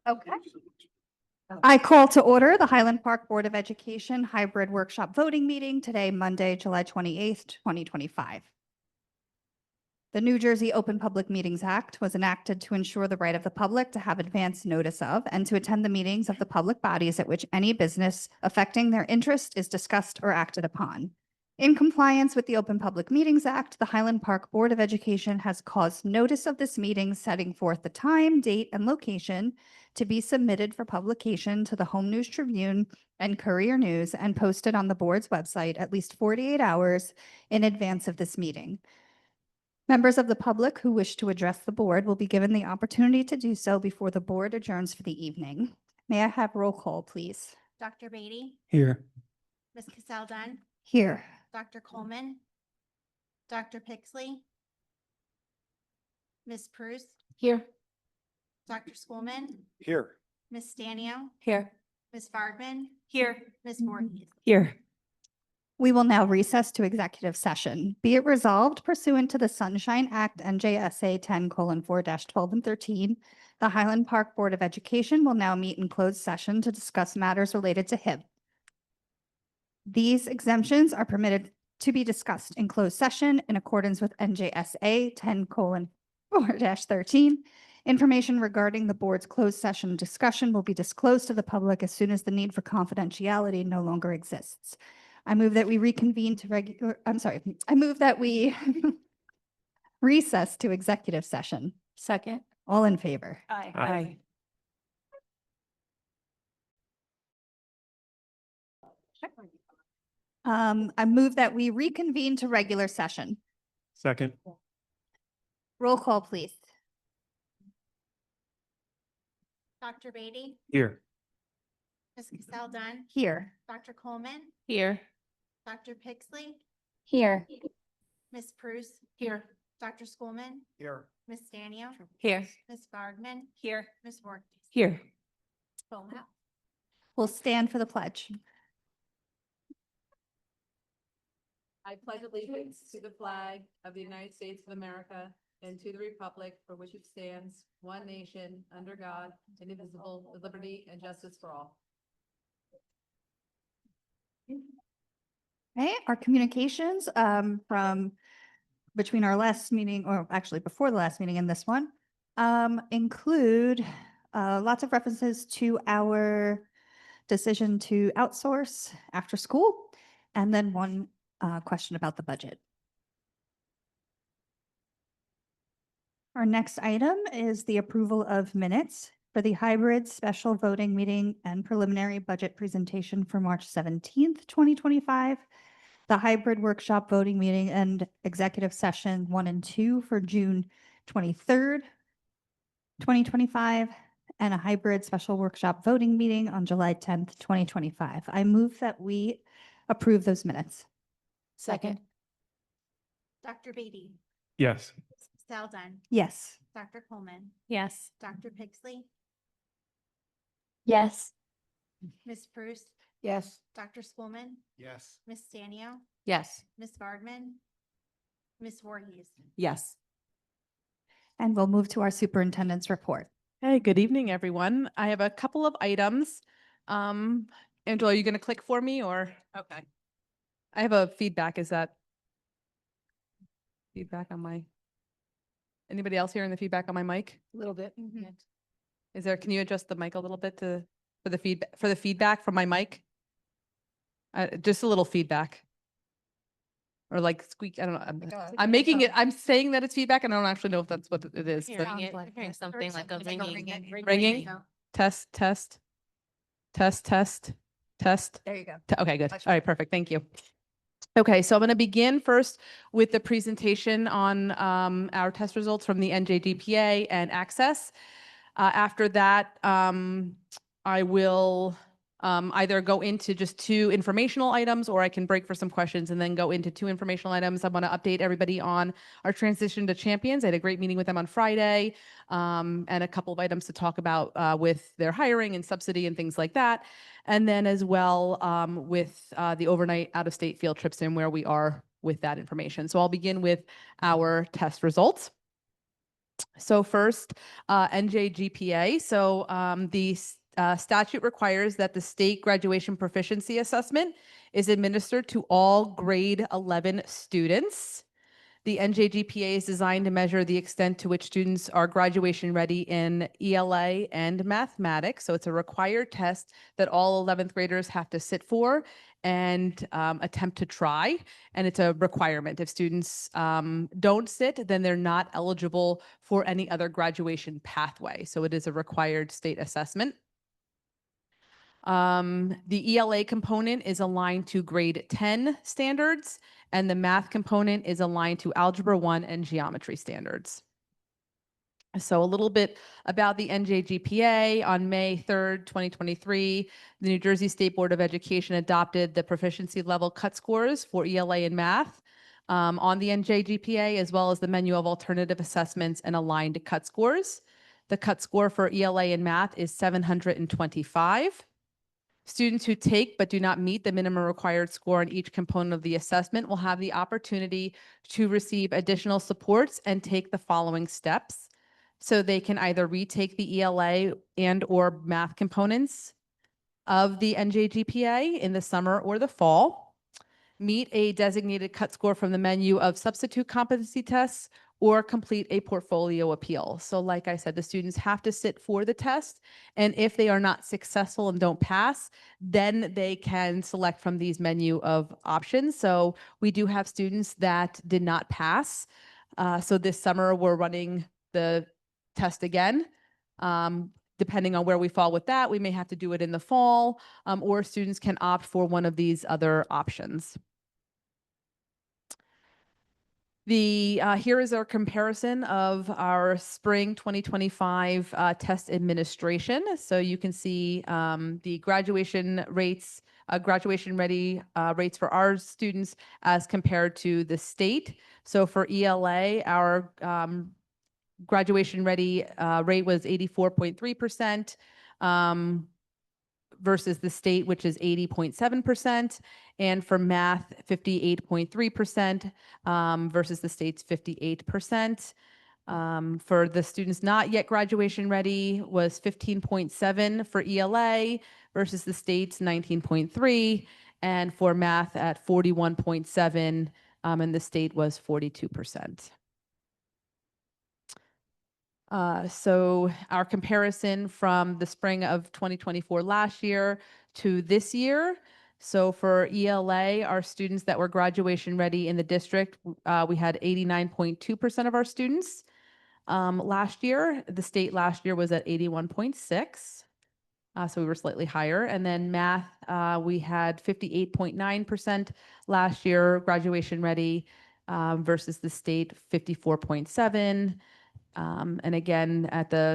Okay. I call to order the Highland Park Board of Education hybrid workshop voting meeting today, Monday, July 28th, 2025. The New Jersey Open Public Meetings Act was enacted to ensure the right of the public to have advance notice of and to attend the meetings of the public bodies at which any business affecting their interest is discussed or acted upon. In compliance with the Open Public Meetings Act, the Highland Park Board of Education has caused notice of this meeting, setting forth the time, date, and location to be submitted for publication to the Home News Tribune and Courier News and posted on the board's website at least 48 hours in advance of this meeting. Members of the public who wish to address the board will be given the opportunity to do so before the board adjourns for the evening. May I have roll call, please? Dr. Beatty, Here. Ms. Cassell Dunn, Here. Dr. Coleman, Dr. Pixley, Ms. Prus, Here. Dr. Schoolman, Here. Ms. Stanio, Here. Ms. Vargman, Here. Ms. Voorhees. Here. We will now recess to executive session. Be it resolved pursuant to the Sunshine Act NJSA 10:4-12 and 13, the Highland Park Board of Education will now meet in closed session to discuss matters related to HIB. These exemptions are permitted to be discussed in closed session in accordance with NJSA 10:4-13. Information regarding the board's closed session discussion will be disclosed to the public as soon as the need for confidentiality no longer exists. I move that we reconvene to I move that we recess to executive session. Second. All in favor? Aye. I move that we reconvene to regular session. Second. Roll call, please. Dr. Beatty, Here. Ms. Cassell Dunn, Here. Dr. Coleman, Here. Dr. Pixley, Here. Ms. Prus, Here. Dr. Schoolman, Here. Ms. Stanio, Here. Ms. Vargman, Here. Ms. Voorhees. Here. Full house. We'll stand for the pledge. I pledge allegiance to the flag of the United States of America and to the republic for which it stands, one nation, under God, indivisible, with liberty and justice for all. Okay, our communications from between our last meeting, or actually before the last meeting and this one, include lots of references to our decision to outsource after school, and then one question about the budget. Our next item is the approval of minutes for the hybrid special voting meeting and preliminary budget presentation for March 17th, 2025, the hybrid workshop voting meeting and executive session 1 and 2 for June 23rd, 2025, and a hybrid special workshop voting meeting on July 10th, 2025. I move that we approve those minutes. Second. Dr. Beatty, Yes. Ms. Cassell Dunn, Yes. Dr. Coleman, Yes. Dr. Pixley, Yes. Ms. Prus, Yes. Dr. Schoolman, Yes. Ms. Stanio, Yes. Ms. Vargman, Ms. Voorhees. Yes. And we'll move to our superintendent's report. Hey, good evening, everyone. I have a couple of items. Angela, are you going to click for me or? Okay. I have a feedback. Is that feedback on my, anybody else hearing the feedback on my mic? A little bit. Is there, can you adjust the mic a little bit for the feedback from my mic? Just a little feedback. Or like squeak, I don't know. I'm making it, I'm saying that it's feedback and I don't actually know if that's what it is. The- Hearing something like a ringing. Ringing? Test, test, test, test, test. There you go. Okay, good. All right, perfect. Thank you. Okay, so I'm going to begin first with the presentation on our test results from the NJDPA and Access. After that, I will either go into just 2 informational items or I can break for some questions and then go into 2 informational items. I want to update everybody on our transition to champions. I had a great meeting with them on Friday and a couple of items to talk about with their hiring and subsidy and things like that. And then as well with the overnight out-of-state field trips and where we are with that information. So I'll begin with our test results. So first, NJGPA. So the statute requires that the state graduation proficiency assessment is administered to all grade 11 students. The NJGPA is designed to measure the extent to which students are graduation ready in ELA and mathematics. So it's a required test that all 11th graders have to sit for and attempt to try. And it's a requirement. If students don't sit, then they're not eligible for any other graduation pathway. So it is a required state assessment. The ELA component is aligned to grade 10 standards, and the math component is aligned to Algebra 1 and geometry standards. So a little bit about the NJGPA. On May 3rd, 2023, the New Jersey State Board of Education adopted the proficiency level cut scores for ELA and math on the NJGPA, as well as the menu of alternative assessments and aligned cut scores. The cut score for ELA and math is 725. Students who take but do not meet the minimum required score on each component of the assessment will have the opportunity to receive additional supports and take the following steps. So they can either retake the ELA and or math components of the NJGPA in the summer or the fall, meet a designated cut score from the menu of substitute competency tests, or complete a portfolio appeal. So like I said, the students have to sit for the test, and if they are not successful and don't pass, then they can select from these menu of options. So we do have students that did not pass. So this summer, we're running the test again. Depending on where we fall with that, we may have to do it in the fall, or students can opt for one of these other options. Here is our comparison of our spring 2025 test administration. So you can see the graduation rates, graduation ready rates for our students as compared to the state. So for ELA, our graduation ready rate was 84.3%. Versus the state, which is 80.7%, and for math, 58.3%, versus the state's 58%. For the students not yet graduation ready was 15.7 for ELA versus the state's 19.3, and for math at 41.7, and the state was 42%. So our comparison from the spring of 2024 last year to this year. So for ELA, our students that were graduation ready in the district, we had 89.2% of our students last year. The state last year was at 81.6. So we were slightly higher. And then math, we had 58.9% last year graduation ready versus the state 54.7. And again,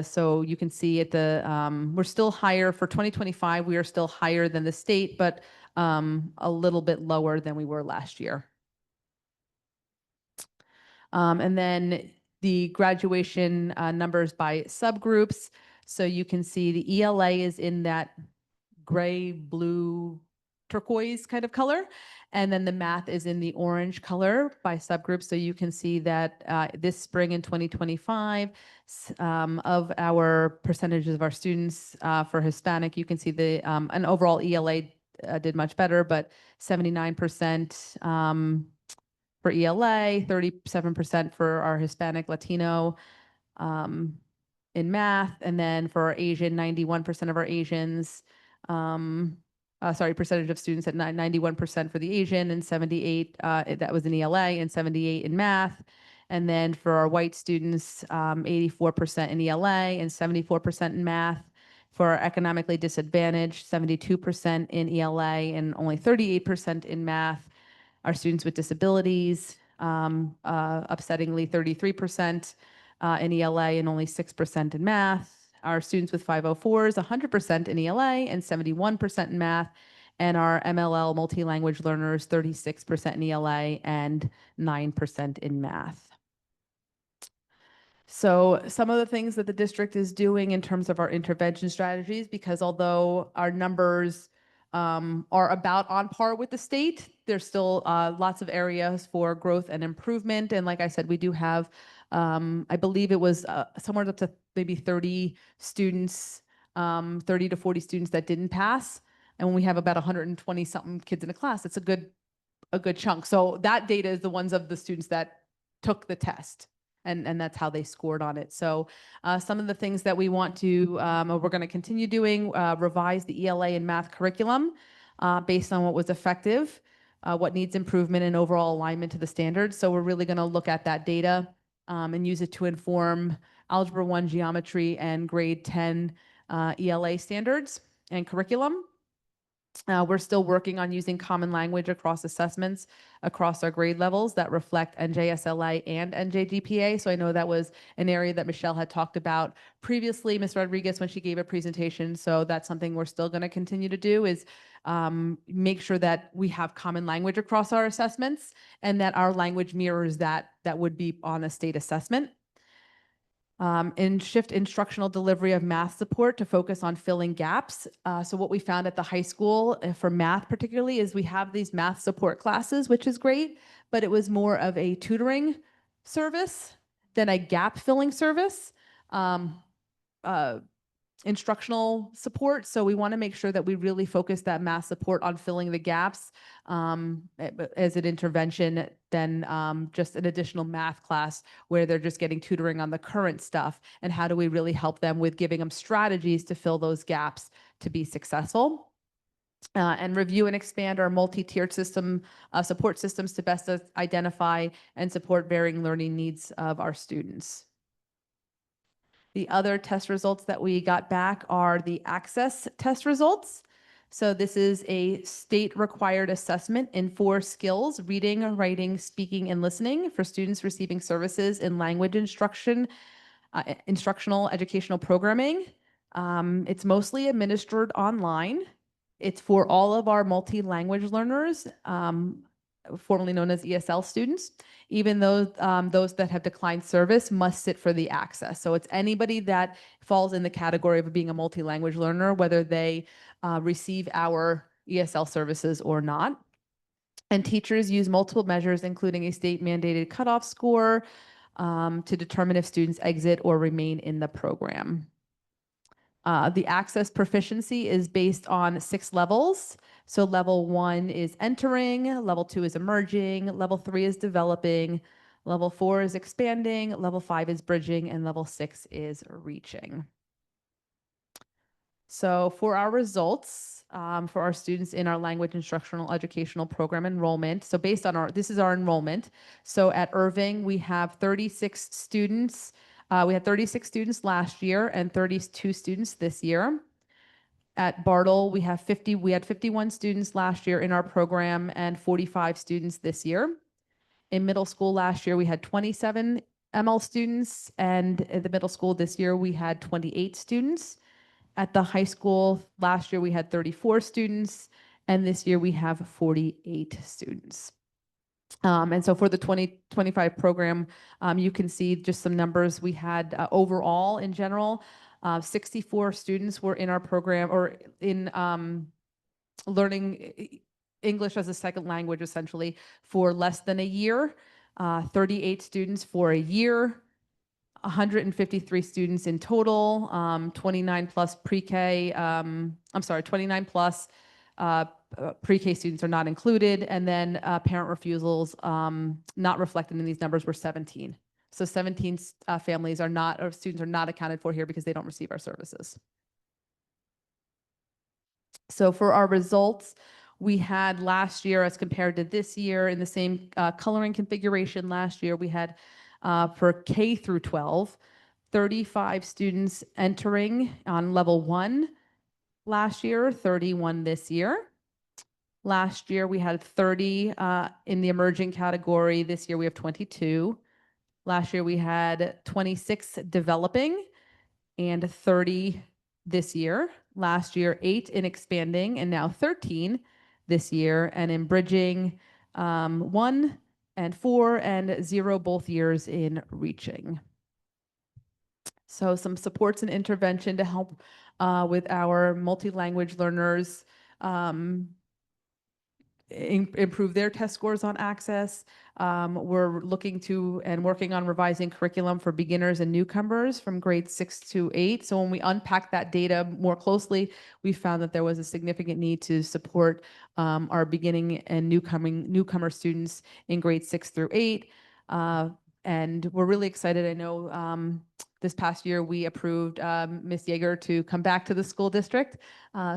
so you can see we're still higher for 2025. We are still higher than the state, but a little bit lower than we were last year. And then the graduation numbers by subgroups. So you can see the ELA is in that gray, blue, turquoise kind of color. And then the math is in the orange color by subgroup. So you can see that this spring in 2025, of our percentages of our students for Hispanic, you can see an overall ELA did much better, but 79% for ELA, 37% for our Hispanic Latino in math. And then for our Asian, 91% of our Asians, percentage of students at 91% for the Asian and 78, that was in ELA, and 78 in math. And then for our white students, 84% in ELA and 74% in math. For our economically disadvantaged, 72% in ELA and only 38% in math. Our students with disabilities, upsettingly 33% in ELA and only 6% in math. Our students with 504s, 100% in ELA and 71% in math. And our MLL multi-language learners, 36% in ELA and 9% in math. So some of the things that the district is doing in terms of our intervention strategies, because although our numbers are about on par with the state, there's still lots of areas for growth and improvement. And like I said, we do have I believe it was somewhere up to maybe 30 students, 30 to 40 students that didn't pass. And when we have about 120 something kids in a class, it's a good chunk. So that data is the ones of the students that took the test. And that's how they scored on it. So some of the things that we want to, we're going to continue doing, revise the ELA and math curriculum based on what was effective, what needs improvement and overall alignment to the standards. So we're really going to look at that data and use it to inform Algebra 1 geometry and grade 10 ELA standards and curriculum. We're still working on using common language across assessments across our grade levels that reflect NJSLA and NJDPA. So I know that was an area that Michelle had talked about previously, Ms. Rodriguez, when she gave a presentation. So that's something we're still going to continue to do is make sure that we have common language across our assessments and that our language mirrors that would be on a state assessment. And shift instructional delivery of math support to focus on filling gaps. So what we found at the high school for math particularly is we have these math support classes, which is great, but it was more of a tutoring service than a gap filling service. Instructional support. So we want to make sure that we really focus that math support on filling the gaps as an intervention than just an additional math class where they're just getting tutoring on the current stuff. And how do we really help them with giving them strategies to fill those gaps to be successful? And review and expand our multi-tiered system support systems to best identify and support varying learning needs of our students. The other test results that we got back are the access test results. So this is a state required assessment in 4 skills: reading, writing, speaking, and listening for students receiving services in language instruction, instructional educational programming. It's mostly administered online. It's for all of our multi-language learners, formerly known as ESL students. Even though those that have declined service must sit for the access. So it's anybody that falls in the category of being a multi-language learner, whether they receive our ESL services or not. And teachers use multiple measures, including a state mandated cutoff score to determine if students exit or remain in the program. The access proficiency is based on 6 levels. So level 1 is entering, level 2 is emerging, level 3 is developing, level 4 is expanding, level 5 is bridging, and level 6 is reaching. So for our results, for our students in our language instructional educational program enrollment, so based on this is our enrollment. So at Irving, we have 36 students. We had 36 students last year and 32 students this year. At Bartle, we had 51 students last year in our program and 45 students this year. In middle school last year, we had 27 ML students, and at the middle school this year, we had 28 students. At the high school last year, we had 34 students, and this year we have 48 students. And so for the 2025 program, you can see just some numbers. We had overall in general, 64 students were in our program or in learning English as a second language, essentially, for less than a year, 38 students for a year, 153 students in total, 29 plus pre-K, 29 plus pre-K students are not included, and then parent refusals not reflected in these numbers were 17. So 17 families are not, or students are not accounted for here because they don't receive our services. So for our results, we had last year as compared to this year in the same coloring configuration last year, we had for K through 12, 35 students entering on level 1 last year, 31 this year. Last year, we had 30 in the emerging category. This year, we have 22. Last year, we had 26 developing and 30 this year. Last year, 8 in expanding and now 13 this year. And in bridging, 1 and 4 and 0 both years in reaching. So some supports and intervention to help with our multi-language learners. improve their test scores on Access. We're looking to and working on revising curriculum for beginners and newcomers from grades 6 to 8. So when we unpack that data more closely, we found that there was a significant need to support our beginning and newcomer students in grades 6 through 8. And we're really excited. I know this past year we approved Ms. Yeager to come back to the school district.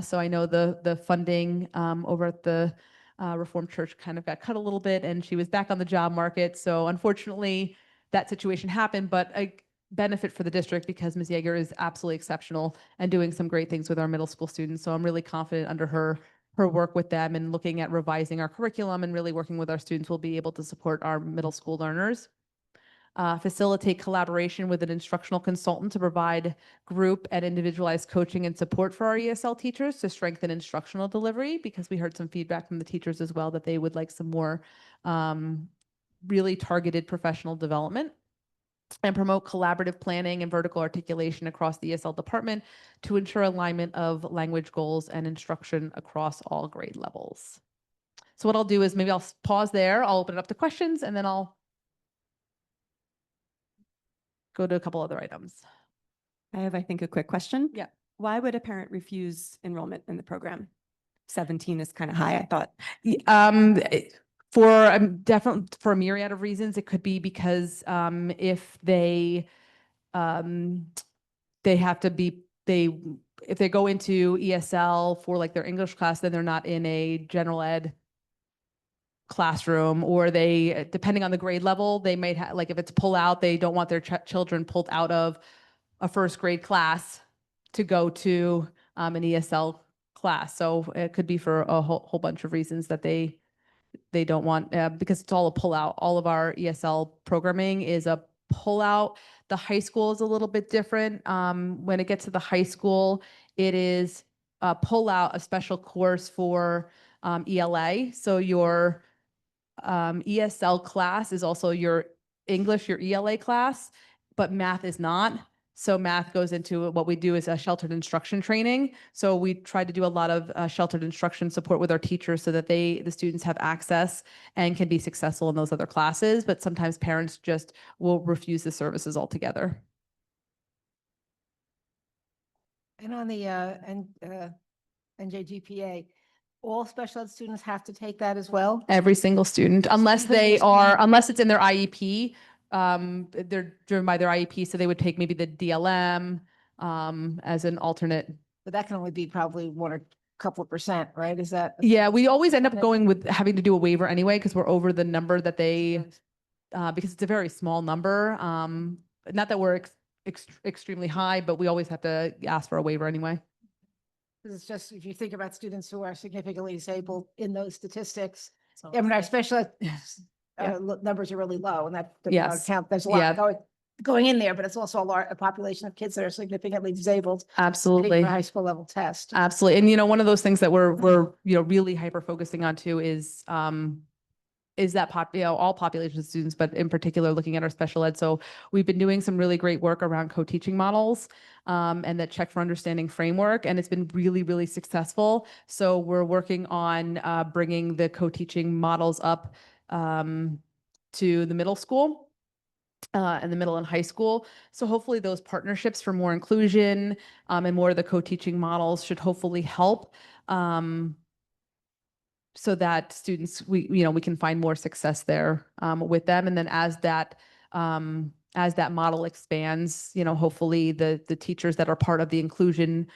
So I know the funding over at the Reformed Church kind of got cut a little bit, and she was back on the job market. So unfortunately, that situation happened, but a benefit for the district because Ms. Yeager is absolutely exceptional and doing some great things with our middle school students. So I'm really confident under her work with them and looking at revising our curriculum and really working with our students, we'll be able to support our middle school learners. Facilitate collaboration with an instructional consultant to provide group and individualized coaching and support for our ESL teachers to strengthen instructional delivery, because we heard some feedback from the teachers as well that they would like some more really targeted professional development. And promote collaborative planning and vertical articulation across the ESL department to ensure alignment of language goals and instruction across all grade levels. So what I'll do is maybe I'll pause there, I'll open it up to questions, and then I'll go to a couple other items. I have, I think, a quick question. Yeah. Why would a parent refuse enrollment in the program? 17 is kind of high, I thought. For definitely for a myriad of reasons, it could be because if they have to be if they go into ESL for like their English class, then they're not in a general ed classroom, or they, depending on the grade level, they might have, like if it's pull out, they don't want their children pulled out of a first grade class to go to an ESL class. So it could be for a whole bunch of reasons that they don't want, because it's all a pull out. All of our ESL programming is a pull out. The high school is a little bit different. When it gets to the high school, it is a pull out, a special course for ELA. So your ESL class is also your English, your ELA class, but math is not. So math goes into what we do is a sheltered instruction training. So we try to do a lot of sheltered instruction support with our teachers so that the students have access and can be successful in those other classes. But sometimes parents just will refuse the services altogether. And on the NJGPA, all special ed students have to take that as well? Every single student, unless they are, unless it's in their IEP, they're driven by their IEP. So they would take maybe the DLM as an alternate. But that can only be probably 1 or couple of percent, right? Is that? Yeah, we always end up going with having to do a waiver anyway, because we're over the number that they, because it's a very small number. Not that we're extremely high, but we always have to ask for a waiver anyway. Because it's just, if you think about students who are significantly disabled in those statistics, I mean, our special ed numbers are really low, and that does not Yes. count. There's a Yeah. lot going in there, but it's also a population of kids that are significantly disabled. sitting Absolutely. for a high school level test. Absolutely. And one of those things that we're really hyper focusing on too is that all population of students, but in particular looking at our special ed. So we've been doing some really great work around co-teaching models and that check for understanding framework, and it's been really, really successful. So we're working on bringing the co-teaching models up to the middle school and the middle and high school. So hopefully those partnerships for more inclusion and more of the co-teaching models should hopefully help so that students, we can find more success there with them. And then as that model expands, hopefully the teachers that are part of the inclusion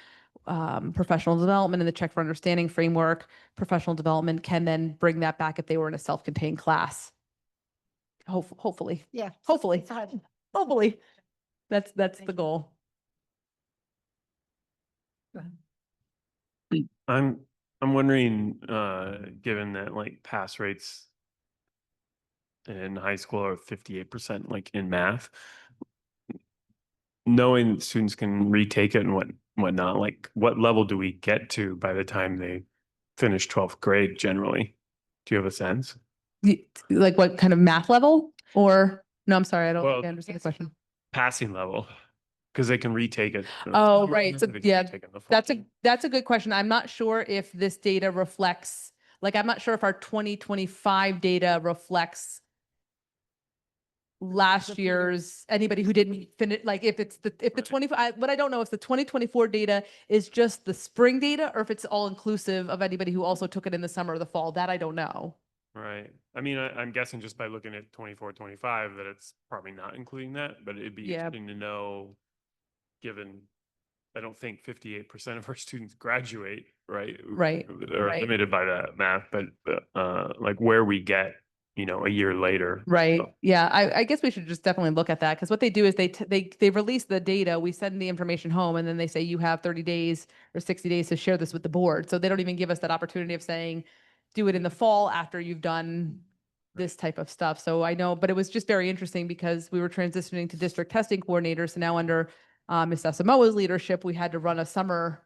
professional development and the check for understanding framework, professional development can then bring that back if they were in a self-contained class. Hopefully, Yeah. hopefully, It's hard. hopefully, that's the goal. I'm wondering, given that like pass rates in high school are 58% like in math, knowing that students can retake it and whatnot, like what level do we get to by the time they finish 12th grade generally? Do you have a sense? Like what kind of math level? Or no, I'm sorry, I don't Well, think I understand the question. Passing level, because they can retake it. Oh, right. So They've yeah, taken the full that's thing. a good question. I'm not sure if this data reflects Like, I'm not sure if our 2025 data reflects last year's, anybody who didn't finish, like if it's if the 25, but I don't know if the 2024 data is just the spring data or if it's all inclusive of anybody who also took it in the summer or the fall. That I don't know. Right. I mean, I'm guessing just by looking at 24, 25 that it's probably not including that, but it'd be Yeah. interesting to know, given I don't think 58% of our students graduate, right? Right, Or right. limited by that math, but like where we get, a year later. Right. So, Yeah. I guess we should just definitely look at that because what they do is they release the data, we send the information home, and then they say you have 30 days or 60 days to share this with the board. So they don't even give us that opportunity of saying, do it in the fall after you've done this type of stuff. So I know, but it was just very interesting because we were transitioning to district testing coordinators. So now under Ms. Asamoah's leadership, we had to run the summer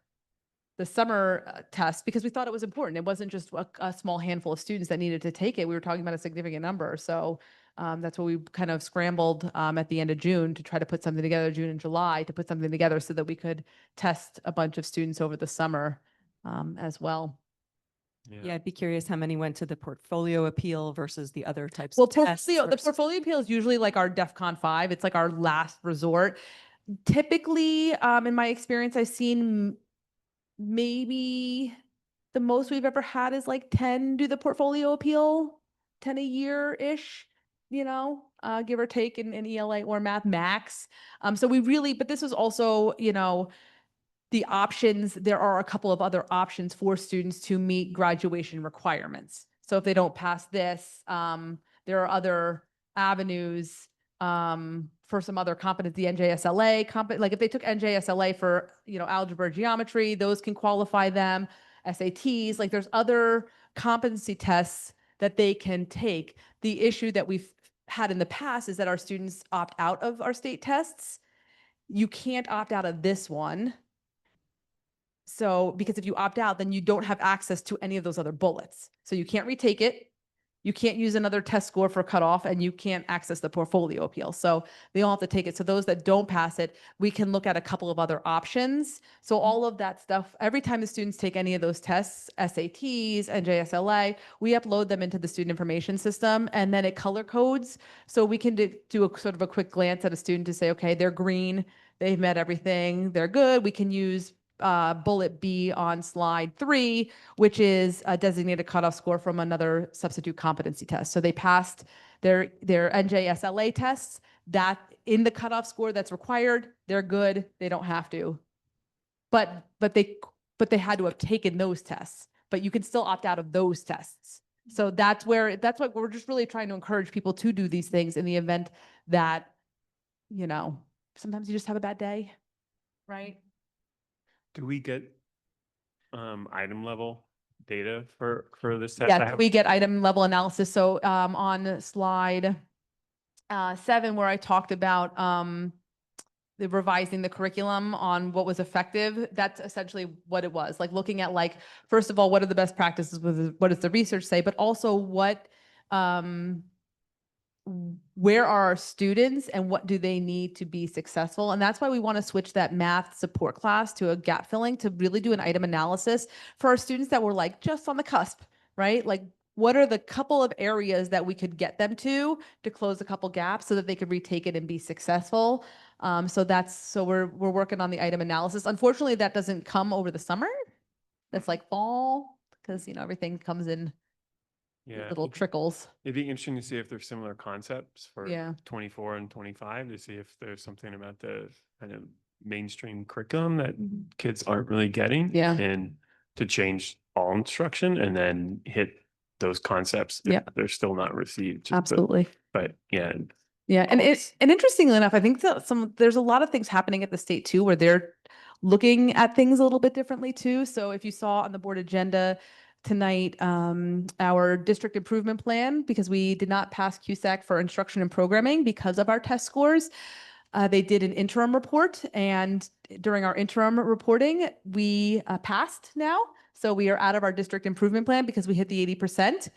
test because we thought it was important. It wasn't just a small handful of students that needed to take it. We were talking about a significant number. So that's what we kind of scrambled at the end of June to try to put something together, June and July, to put something together so that we could test a bunch of students over the summer as well. Yeah, I'd be curious how many went to the portfolio appeal versus the other types Well, of tests. the versus- portfolio appeal is usually like our DEFCON 5. It's like our last resort. Typically, in my experience, I've seen maybe the most we've ever had is like 10 do the portfolio appeal, 10 a year-ish, give or take in ELA or math max. So we really, but this was also, the options, there are a couple of other options for students to meet graduation requirements. So if they don't pass this, there are other avenues for some other competency, NJSLA, like if they took NJSLA for, algebra, geometry, those can qualify them, SATs, like there's other competency tests that they can take. The issue that we've had in the past is that our students opt out of our state tests. You can't opt out of this one. So, because if you opt out, then you don't have access to any of those other bullets. So you can't retake it. You can't use another test score for cutoff, and you can't access the portfolio appeal. So they all have to take it. So those that don't pass it, we can look at a couple of other options. So all of that stuff, every time the students take any of those tests, SATs, NJSLA, we upload them into the student information system, and then it color codes. So we can do a sort of a quick glance at a student to say, okay, they're green, they've met everything, they're good. We can use bullet B on slide 3, which is a designated cutoff score from another substitute competency test. So they passed their NJSLA tests. That in the cutoff score that's required, they're good. They don't have to. But they had to have taken those tests. But you can still opt out of those tests. So that's why we're just really trying to encourage people to do these things in the event that, sometimes you just have a bad day, right? do we get item level data for this test? Yeah, we get item level analysis. So on slide 7, where I talked about the revising the curriculum on what was effective, that's essentially what it was. Like looking at first of all, what are the best practices? What does the research say? But also where are our students and what do they need to be successful? And that's why we want to switch that math support class to a gap filling to really do an item analysis for our students that were just on the cusp, right? Like what are the couple of areas that we could get them to close a couple gaps so that they could retake it and be successful? So we're working on the item analysis. Unfortunately, that doesn't come over the summer. That's like fall because, everything comes in little trickles. It'd be interesting to see if there's similar concepts for Yeah. 24 and 25 to see if there's something about the kind of mainstream curriculum that kids aren't really getting. Yeah. And to change all instruction and then hit those concepts if they're still not received. Absolutely. But yeah. Yeah. And interestingly enough, I think that there's a lot of things happening at the state too, where they're looking at things a little bit differently too. So if you saw on the board agenda tonight, our district improvement plan, because we did not pass CUSAC for instruction and programming because of our test scores. They did an interim report, and during our interim reporting, we passed now. So we are out of our district improvement plan because we hit the 80%,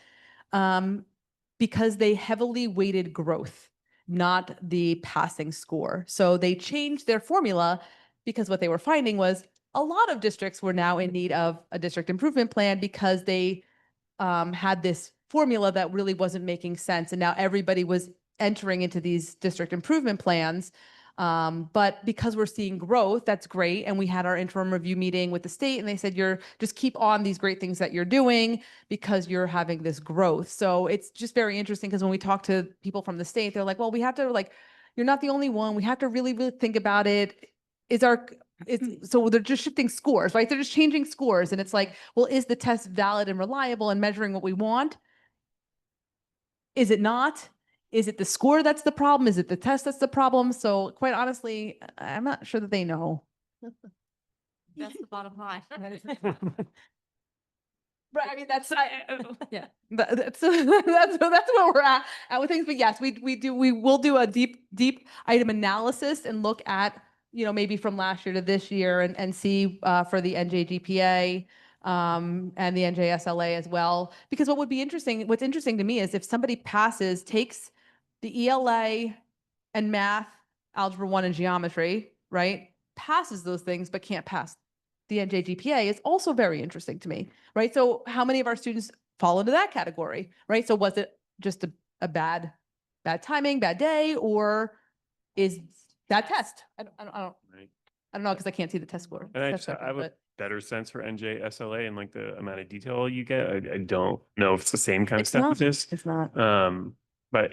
because they heavily weighted growth, not the passing score. So they changed their formula because what they were finding was a lot of districts were now in need of a district improvement plan because they had this formula that really wasn't making sense. And now everybody was entering into these district improvement plans. But because we're seeing growth, that's great. And we had our interim review meeting with the state and they said, you're just keep on these great things that you're doing because you're having this growth. So it's just very interesting because when we talk to people from the state, they're like, well, we have to like, you're not the only one. We have to really, really think about it. So they're just shifting scores, right? They're just changing scores. And it's like, well, is the test valid and reliable and measuring what we want? Is it not? Is it the score that's the problem? Is it the test that's the problem? So quite honestly, I'm not sure that they know. That's the bottom line. Right. I mean, yeah, that's where we're at with things. But yes, we will do a deep item analysis and look at, maybe from last year to this year and see for the NJGPA and the NJSLA as well. Because what's interesting to me is if somebody takes the ELA and math, algebra 1 and geometry, right? Passes those things, but can't pass the NJGPA is also very interesting to me, right? So how many of our students fall into that category, right? So was it just a bad timing, bad day, or is that test? I don't know because I can't see the test score. And I have a better sense for NJSLA and like the amount of detail you get. I don't know if it's the same kind of stuff with this. It's not. But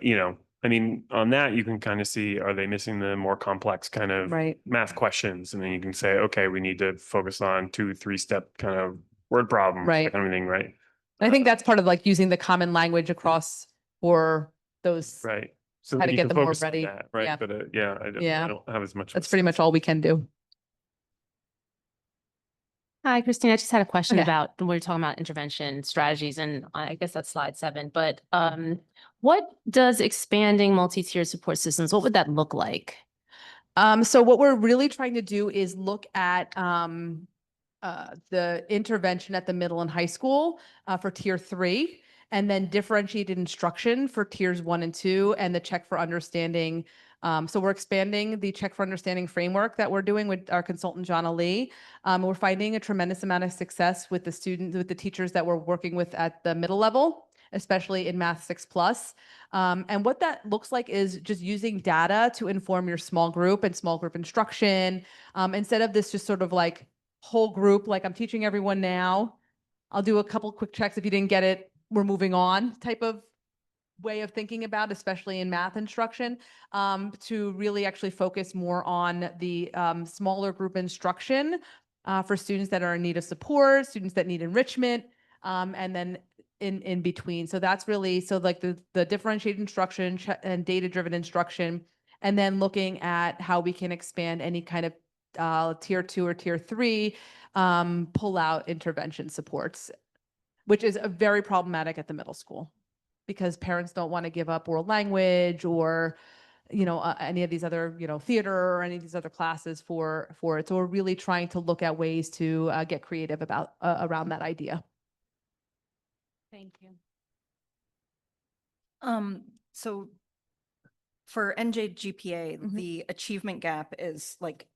I mean, on that, you can kind of see, are they missing the more complex kind of Right. math questions? And then you can say, okay, we need to focus on 2-3-step kind of word problems, Right. that kind of thing, right? I think that's part of like using the common language across for those. Right. So How that to you get can them more focus on ready. that, right? Yeah. But Yeah. I don't have as much. That's pretty much all we can do. Hi, Christine. I just had a question Okay. about, when we were talking about intervention strategies, and I guess that's slide 7, but what does expanding multi-tiered support systems, what would that look like? So what we're really trying to do is look at the intervention at the middle and high school for tier 3, and then differentiated instruction for tiers 1 and 2, and the check for understanding. So we're expanding the check for understanding framework that we're doing with our consultant, John Ali. We're finding a tremendous amount of success with the teachers that we're working with at the middle level, especially in Math 6+. And what that looks like is just using data to inform your small group and small group instruction. Instead of this just sort of like whole group, like I'm teaching everyone now, I'll do a couple quick checks. If you didn't get it, we're moving on type of way of thinking about, especially in math instruction, to really actually focus more on the smaller group instruction for students that are in need of support, students that need enrichment, and then in between. So that's really, like the differentiated instruction and data-driven instruction, and then looking at how we can expand any kind of tier 2 or tier 3 pull out intervention supports, which is very problematic at the middle school because parents don't want to give up world language or any of these other theater or any of these other classes for it. So we're really trying to look at ways to get creative about around that idea. Thank you. So for NJGPA, Mhm. the achievement gap is like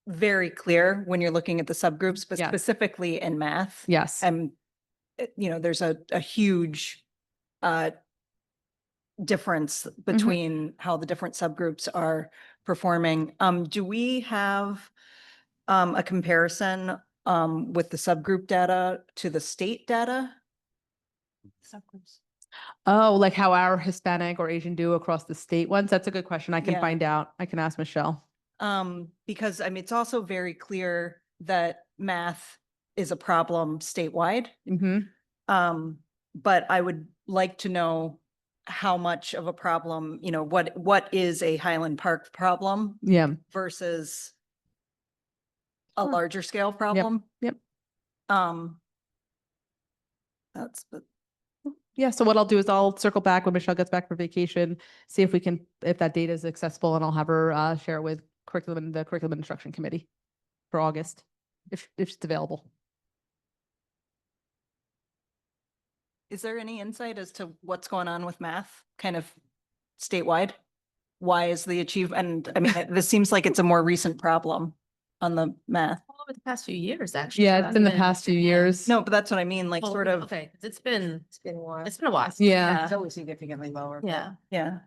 very clear when you're looking at the subgroups, but Yes. specifically in math. Yes. And there's a huge difference between how the different subgroups are performing. Do we have a comparison with the subgroup data to the state data? Subgroups. Oh, like how our Hispanic or Asian do across the state ones? That's a good question. I can Yeah. find out. I can ask Michelle. Because it's also very clear that math is a problem statewide. Mm-hmm. But I would like to know how much of a problem, what is a Highland Park problem Yeah. versus a Sure. larger scale problem. Yep. But Yeah. So what I'll do is I'll circle back when Michelle gets back from vacation, see if that data is accessible, and I'll have her share it with the curriculum and instruction committee for August, if it's available. is there any insight as to what's going on with math kind of statewide? Why is the achievement? And I mean, this seems like it's a more recent problem. on the math? All over the past few years, actually. Yeah, it's in the been- past few yeah. years. No, but that's what I mean, like Well, sort of, Okay, it's been a while. a while. Yeah. It's always significantly lower. but- Yeah. yeah.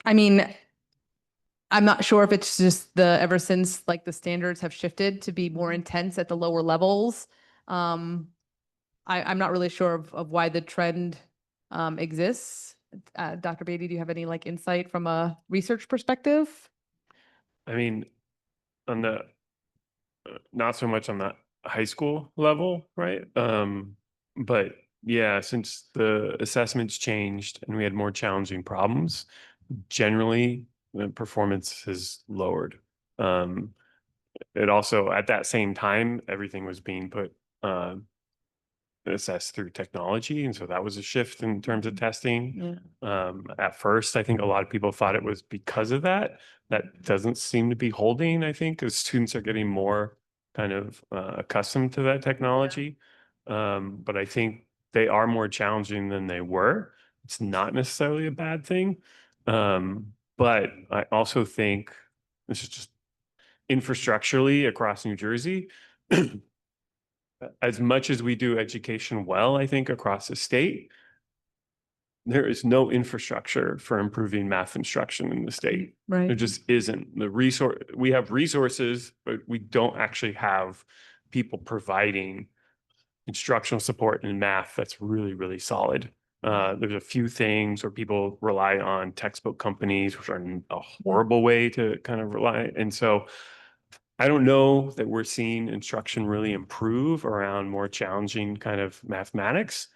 I mean, I'm not sure if it's just ever since like the standards have shifted to be more intense at the lower levels. I'm not really sure of why the trend exists. Dr. Beatty, do you have any like insight from a research perspective? I mean, on the, not so much on the high school level, right? But yeah, since the assessments changed and we had more challenging problems, generally the performance has lowered. It also, at that same time, everything was being put, assessed through technology. And so that was a shift in terms of testing. At first, I think a lot of people thought it was because of that. That doesn't seem to be holding, I think, because students are getting more kind of accustomed to that technology. But I think they are more challenging than they were. It's not necessarily a bad thing. But I also think this is just infrastructurally across New Jersey. As much as we do education well, I think across the state, there is no infrastructure for improving math instruction in the state. There Right. just isn't. We have resources, but we don't actually have people providing instructional support in math that's really, really solid. There's a few things where people rely on textbook companies, which are a horrible way to kind of rely. And so I don't know that we're seeing instruction really improve around more challenging kind of mathematics.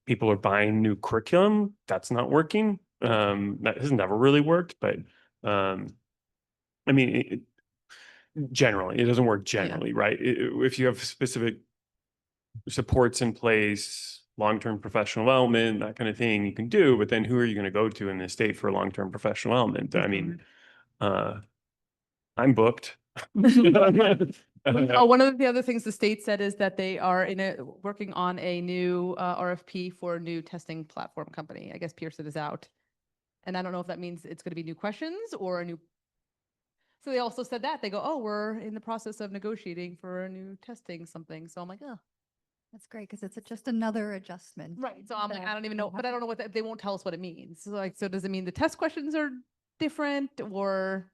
People are buying new curriculum. That's not working. That has never really worked, but I mean, generally, it doesn't work generally, right? If you have specific supports in place, long-term professional development, that kind of thing you can do, but then who are you going to go to in the state for long-term professional development? I mean, I'm booked. Oh, one of the other things the state said is that they are working on a new RFP for a new testing platform company. I guess Pearson is out. And I don't know if that means it's going to be new questions or a new. So they also said that they go, oh, we're in the process of negotiating for a new testing something. So I'm like, oh, That's great because it's just another adjustment. right. So I'm like, that I don't even know, we'll but have I don't know what they won't tell us what it means. So like, so does it mean the test questions are different or?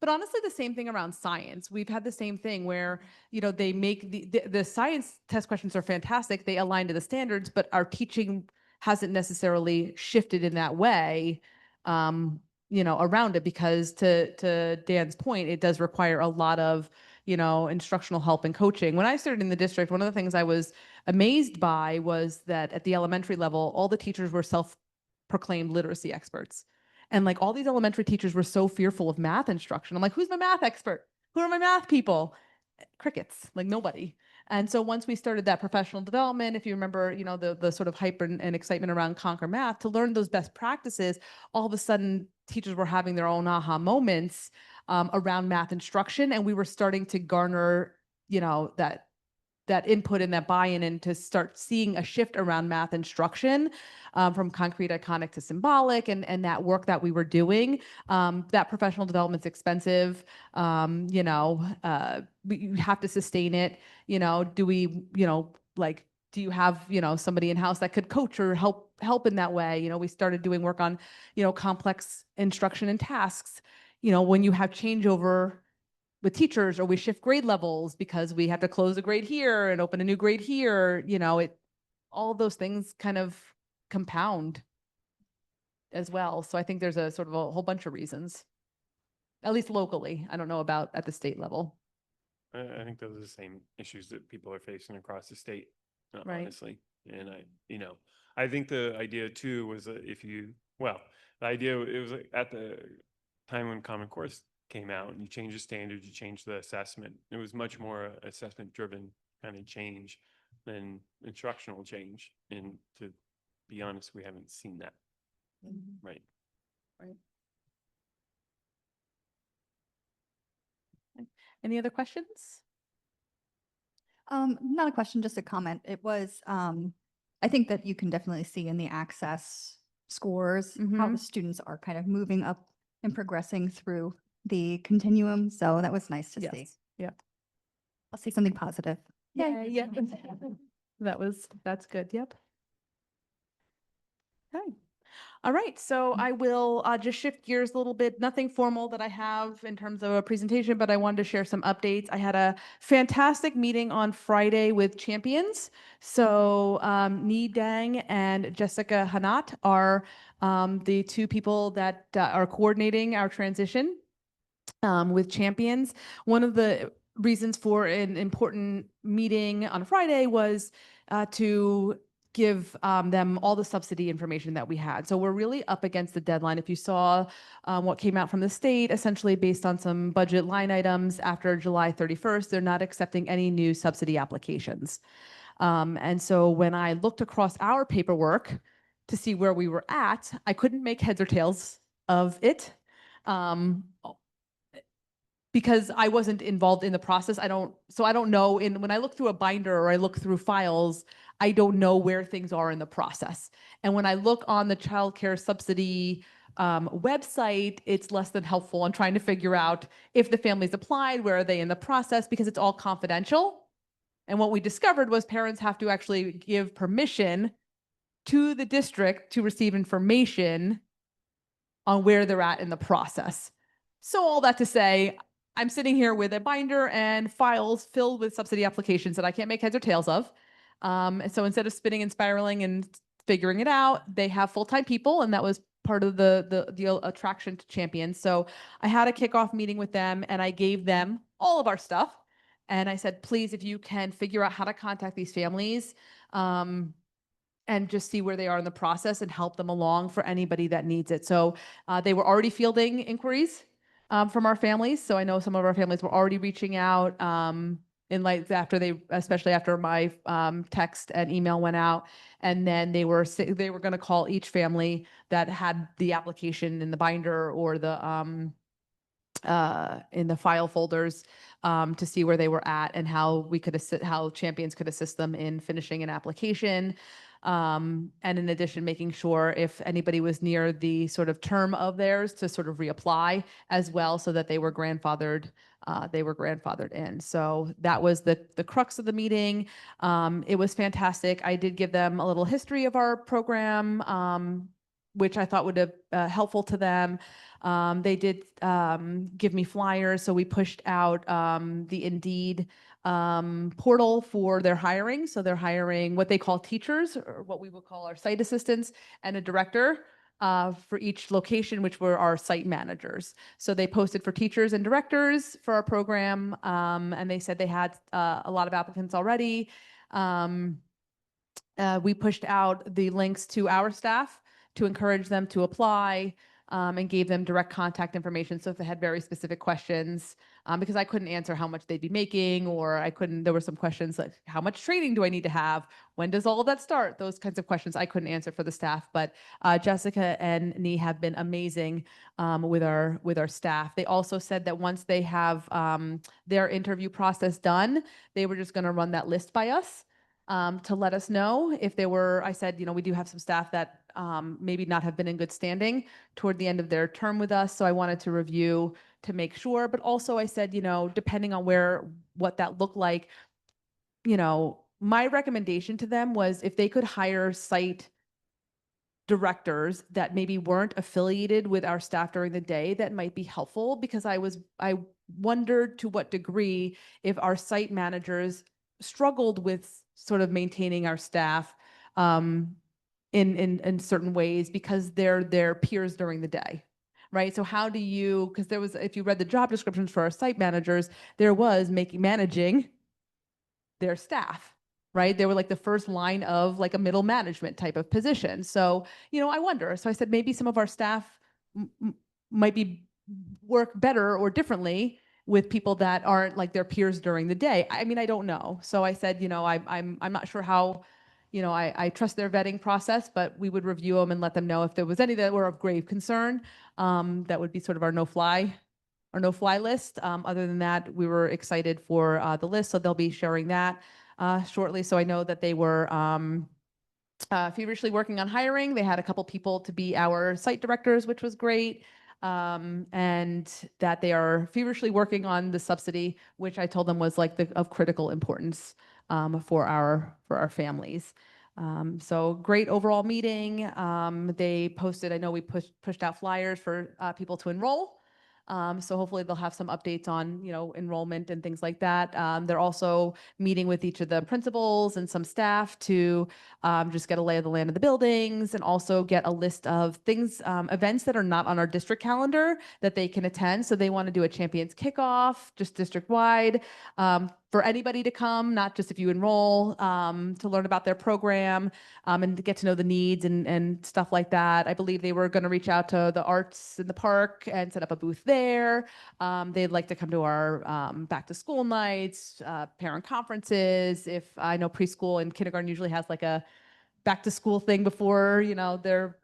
But honestly, the same thing around science. We've had the same thing where, you know, they make the science test questions are fantastic. They align to the standards, but our teaching hasn't necessarily shifted in that way, you know, around it because to Dan's point, it does require a lot of, you know, instructional help and coaching. When I started in the district, one of the things I was amazed by was that at the elementary level, all the teachers were self-proclaimed literacy experts. And like all these elementary teachers were so fearful of math instruction. I'm like, who's my math expert? Who are my math people? Crickets, like nobody. And so once we started that professional development, if you remember, you know, the sort of hype and excitement around Conquer Math to learn those best practices, all of a sudden teachers were having their own aha moments around math instruction. And we were starting to garner, you know, that input and that buy-in and to start seeing a shift around math instruction from concrete, iconic to symbolic and that work that we were doing. That professional development's expensive. You know, you have to sustain it. You know, do we, you know, like, do you have, you know, somebody in-house that could coach or help in that way? You know, we started doing work on, you know, complex instruction and tasks. You know, when you have changeover with teachers or we shift grade levels because we have to close a grade here and open a new grade here, you know, all of those things kind of compound as well. So I think there's a sort of a whole bunch of reasons, at least locally. I don't know about at the state level. I think those are the same issues that people are facing across the state, Right. honestly. And I think the idea too was that the idea, it was like at the time when Common Core came out and you change the standards, you change the assessment. It was much more assessment driven kind of change than instructional change. And to be honest, we haven't seen that. Right. Any other questions? Not a question, just a comment. It was, I think that you can definitely see in the access scores how the students are kind of moving up and progressing through the continuum. So that was nice to see. Yes. Yeah. I'll say something positive. Yeah. Yeah. That's good. Yep. Okay. All right. So I will just shift gears a little bit. Nothing formal that I have in terms of a presentation, but I wanted to share some updates. I had a fantastic meeting on Friday with champions. So Ni Dang and Jessica Hanat are the two people that are coordinating our transition with champions. One of the reasons for an important meeting on Friday was to give them all the subsidy information that we had. So we're really up against the deadline. If you saw what came out from the state, essentially based on some budget line items after July 31st, they're not accepting any new subsidy applications. And so when I looked across our paperwork to see where we were at, I couldn't make heads or tails of it. Because I wasn't involved in the process. I don't know when I look through a binder or I look through files, I don't know where things are in the process. And when I look on the child care subsidy website, it's less than helpful on trying to figure out if the family's applied, where are they in the process, because it's all confidential. And what we discovered was parents have to actually give permission to the district to receive information on where they're at in the process. So all that to say, I'm sitting here with a binder and files filled with subsidy applications that I can't make heads or tails of. And so instead of spinning and spiraling and figuring it out, they have full-time people, and that was part of the attraction to champions. So I had a kickoff meeting with them, and I gave them all of our stuff. And I said, please, if you can figure out how to contact these families, and just see where they are in the process and help them along for anybody that needs it. So they were already fielding inquiries from our families. So I know some of our families were already reaching out especially after my text and email went out. And then they were going to call each family that had the application in the binder or the in the file folders to see where they were at and how how champions could assist them in finishing an application. And in addition, making sure if anybody was near the sort of term of theirs to sort of reapply as well, so that they were grandfathered in. So that was the crux of the meeting. It was fantastic. I did give them a little history of our program, which I thought would have helpful to them. They did give me flyers, so we pushed out the Indeed portal for their hiring. So they're hiring what they call teachers, or what we would call our site assistants, and a director for each location, which were our site managers. So they posted for teachers and directors for our program, and they said they had a lot of applicants already. We pushed out the links to our staff to encourage them to apply, and gave them direct contact information. So if they had very specific questions, because I couldn't answer how much they'd be making, or there were some questions like, how much training do I need to have? When does all of that start? Those kinds of questions I couldn't answer for the staff, but Jessica and Nee have been amazing with our staff. They also said that once they have their interview process done, they were just going to run that list by us. To let us know if I said, we do have some staff that maybe not have been in good standing toward the end of their term with us. So I wanted to review to make sure, but also I said, depending on what that looked like, my recommendation to them was if they could hire site directors that maybe weren't affiliated with our staff during the day, that might be helpful, because I wondered to what degree if our site managers struggled with sort of maintaining our staff in certain ways because they're their peers during the day, right? So how do you, because if you read the job descriptions for our site managers, there was managing their staff, right? They were like the first line of like a middle management type of position. So, I wonder. So I said maybe some of our staff might work better or differently with people that aren't like their peers during the day. I mean, I don't know. So I said, I'm not sure how, I trust their vetting process, but we would review them and let them know if there was any that were of grave concern. That would be sort of our no-fly list. Other than that, we were excited for the list, so they'll be sharing that shortly. So I know that they were feverishly working on hiring. They had a couple people to be our site directors, which was great. and that they are feverishly working on the subsidy, which I told them was like of critical importance for our families. So great overall meeting. They posted, I know we pushed out flyers for people to enroll. So hopefully they'll have some updates on, enrollment and things like that. They're also meeting with each of the principals and some staff to just get a lay of the land of the buildings and also get a list of things, events that are not on our district calendar that they can attend. So they want to do a champions kickoff, just district wide, for anybody to come, not just if you enroll, to learn about their program, and to get to know the needs and stuff like that. I believe they were going to reach out to the arts in the park and set up a booth there. They'd like to come to our back to school nights, parent conferences. If I know preschool and kindergarten usually has like a back to school thing before, their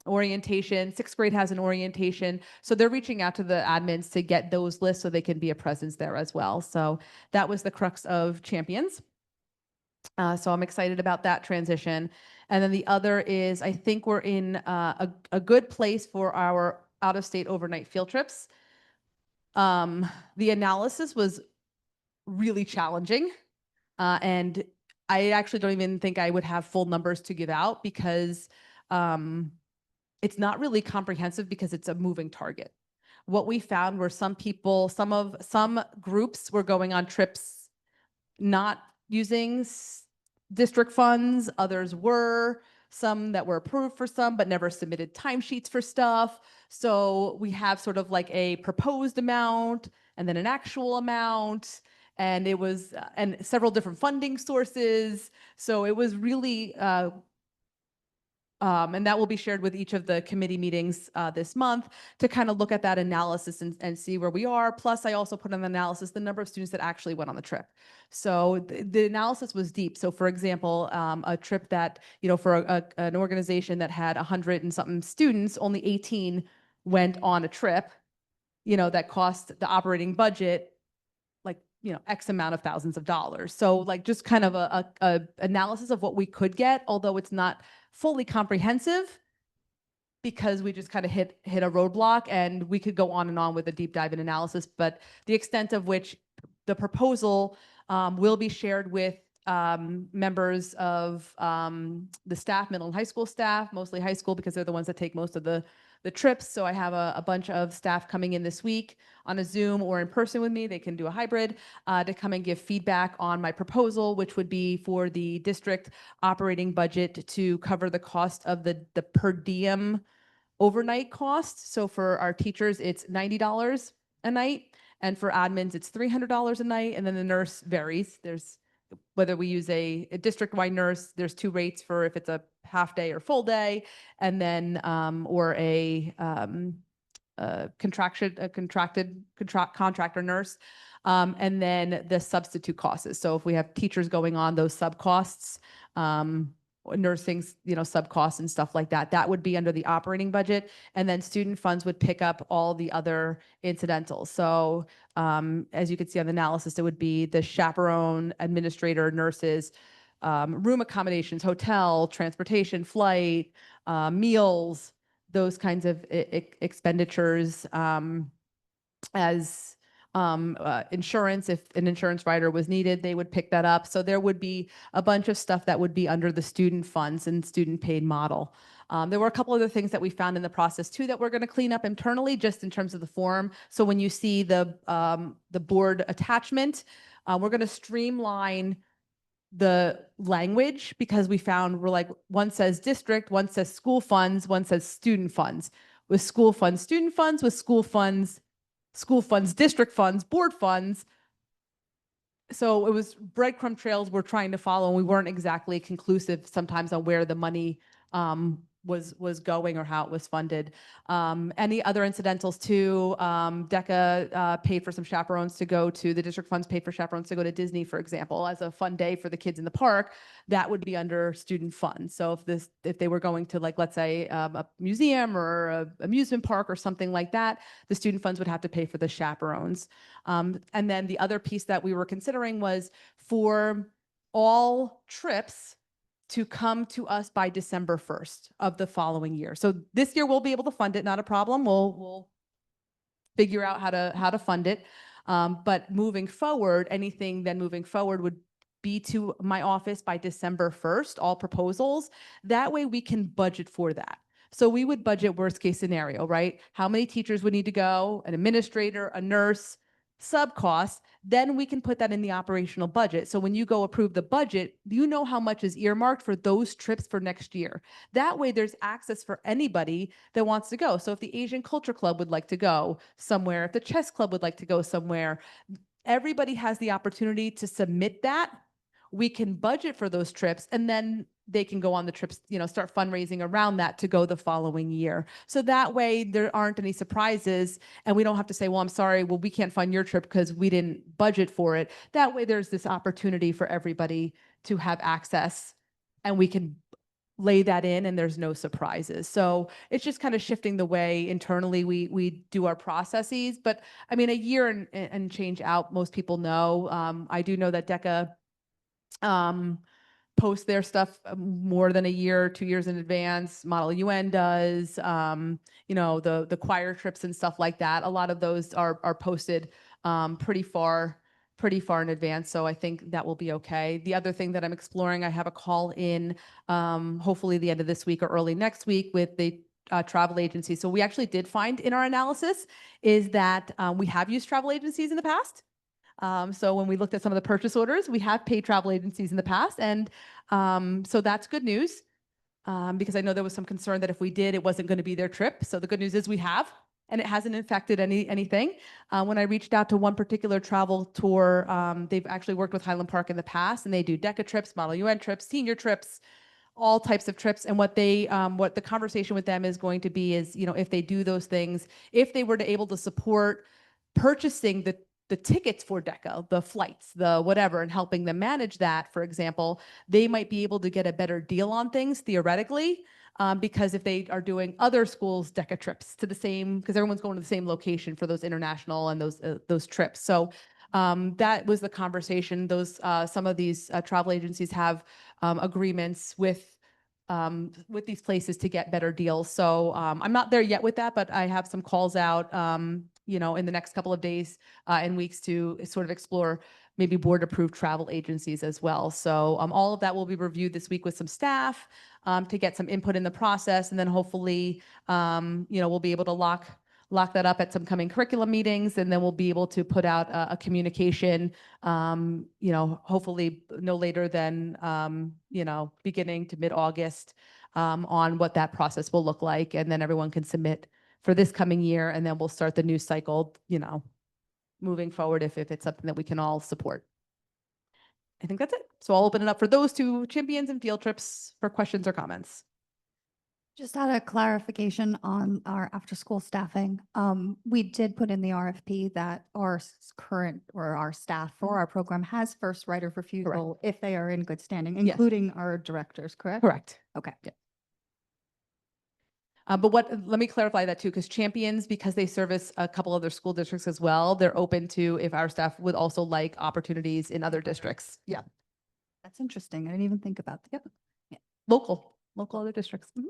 orientation. Sixth grade has an orientation. So they're reaching out to the admins to get those lists so they can be a presence there as well. So that was the crux of Champions. So I'm excited about that transition. And then the other is, I think we're in a good place for our out-of-state overnight field trips. The analysis was really challenging. And I actually don't even think I would have full numbers to give out because it's not really comprehensive because it's a moving target. What we found were some groups were going on trips not using district funds, others were, some that were approved for some but never submitted timesheets for stuff. So we have sort of like a proposed amount and then an actual amount. And it was, and several different funding sources. So it was really, and that will be shared with each of the committee meetings this month to kind of look at that analysis and see where we are. Plus, I also put on the analysis the number of students that actually went on the trip. So the analysis was deep. So for example, a trip that, for an organization that had 100 and something students, only 18 went on a trip, that cost the operating budget X amount of thousands of dollars. So like just kind of a analysis of what we could get, although it's not fully comprehensive because we just kind of hit a roadblock, and we could go on and on with a deep dive in analysis, but the extent of which the proposal will be shared with members of the staff, middle and high school staff, mostly high school because they're the ones that take most of the trips. So I have a bunch of staff coming in this week on a Zoom or in person with me. They can do a hybrid to come and give feedback on my proposal, which would be for the district operating budget to cover the cost of the per diem overnight cost. So for our teachers, it's $90 a night. And for admins, it's $300 a night. And then the nurse varies. There's whether we use a district-wide nurse, there's two rates for if it's a half day or full day, and then or a contractor nurse, and then the substitute costs. So if we have teachers going on those sub costs, nursing, sub costs and stuff like that, that would be under the operating budget, and then student funds would pick up all the other incidentals. So as you can see on the analysis, it would be the chaperone, administrator, nurses, room accommodations, hotel, transportation, flight, meals, those kinds of expenditures, as insurance, if an insurance rider was needed, they would pick that up. So there would be a bunch of stuff that would be under the student funds and student paid model. There were a couple other things that we found in the process too that we're going to clean up internally, just in terms of the form. So when you see the board attachment, we're going to streamline the language because we found one says district, one says school funds, one says student funds. With school funds, student funds, with school funds, district funds, board funds. So it was breadcrumb trails we're trying to follow, and we weren't exactly conclusive sometimes on where the money was going or how it was funded. Any other incidentals too? DECA paid for some chaperones to go to, the district funds paid for chaperones to go to Disney, for example, as a fun day for the kids in the park. That would be under student funds. So if they were going to, let's say a museum or a amusement park or something like that, the student funds would have to pay for the chaperones. And then the other piece that we were considering was for all trips, to come to us by December 1st of the following year. So this year we'll be able to fund it, not a problem. We'll figure out how to fund it. But moving forward, anything then moving forward would be to my office by December 1st, all proposals. That way we can budget for that. So we would budget worst case scenario, right? How many teachers would need to go, an administrator, a nurse, sub costs, then we can put that in the operational budget. So when you go approve the budget, you know how much is earmarked for those trips for next year. That way there's access for anybody that wants to go. So if the Asian Culture Club would like to go somewhere, if the chess club would like to go somewhere, everybody has the opportunity to submit that. We can budget for those trips and then they can go on the trips, start fundraising around that to go the following year. So that way there aren't any surprises and we don't have to say, well, I'm sorry, well, we can't fund your trip because we didn't budget for it. That way there's this opportunity for everybody to have access and we can lay that in and there's no surprises. So it's just kind of shifting the way internally we do our processes. But I mean, a year and change out, most people know. I do know that DECA post their stuff more than a year, 2 years in advance. Model UN does, the choir trips and stuff like that. A lot of those are posted pretty far in advance. So I think that will be okay. The other thing that I'm exploring, I have a call in hopefully the end of this week or early next week with the travel agency. So we actually did find in our analysis is that we have used travel agencies in the past. So when we looked at some of the purchase orders, we have paid travel agencies in the past. And so that's good news because I know there was some concern that if we did, it wasn't going to be their trip. So the good news is we have, and it hasn't infected anything. When I reached out to one particular travel tour, they've actually worked with Highland Park in the past and they do DECA trips, Model UN trips, senior trips, all types of trips. And what the conversation with them is going to be is, if they do those things, if they were to able to support purchasing the tickets for DECA, the flights, the whatever, and helping them manage that, for example, they might be able to get a better deal on things theoretically, because if they are doing other schools' DECA trips to the same, because everyone's going to the same location for those international and those trips. So that was the conversation. Some of these travel agencies have agreements with these places to get better deals. So I'm not there yet with that, but I have some calls out, in the next couple of days and weeks to sort of explore maybe board approved travel agencies as well. So all of that will be reviewed this week with some staff to get some input in the process. And then hopefully, we'll be able to lock that up at some coming curriculum meetings. And then we'll be able to put out a communication, hopefully no later than, beginning to mid-August on what that process will look like. And then everyone can submit for this coming year. And then we'll start the new cycle, moving forward if it's something that we can all support. I think that's it. So I'll open it up for those two champions and field trips for questions or comments. Just out of clarification on our after-school staffing, we did put in the RFP that our current or our staff for our program has first right of refusal if they are in good standing, including our directors, correct? Correct. Okay. Yeah. But let me clarify that too, because champions, because they service a couple other school districts as well, they're open to if our staff would also like opportunities in other districts. Yeah. That's interesting. I didn't even think about that. Yep. Yeah. Local other districts. Mhm.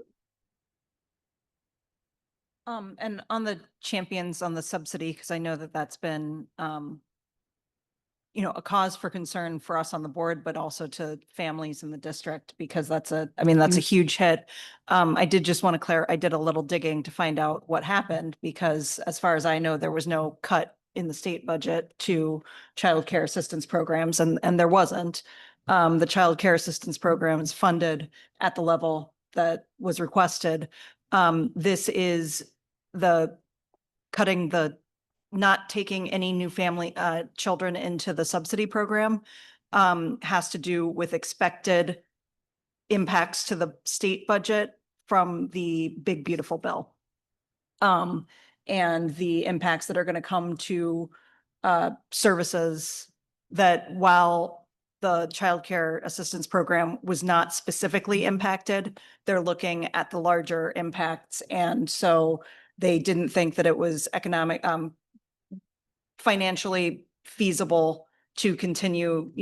And on the champions on the subsidy, because I know that that's been, a cause for concern for us on the board, but also to families in the district, because that's a huge hit. I did just want to I did a little digging to find out what happened, because as far as I know, there was no cut in the state budget to childcare assistance programs, and there wasn't. The childcare assistance program is funded at the level that was requested. This is not taking any new family children into the subsidy program has to do with expected impacts to the state budget from the big beautiful bill. And the impacts that are going to come to services that, while the childcare assistance program was not specifically impacted, they're looking at the larger impacts. And so they didn't think that it was financially feasible to continue,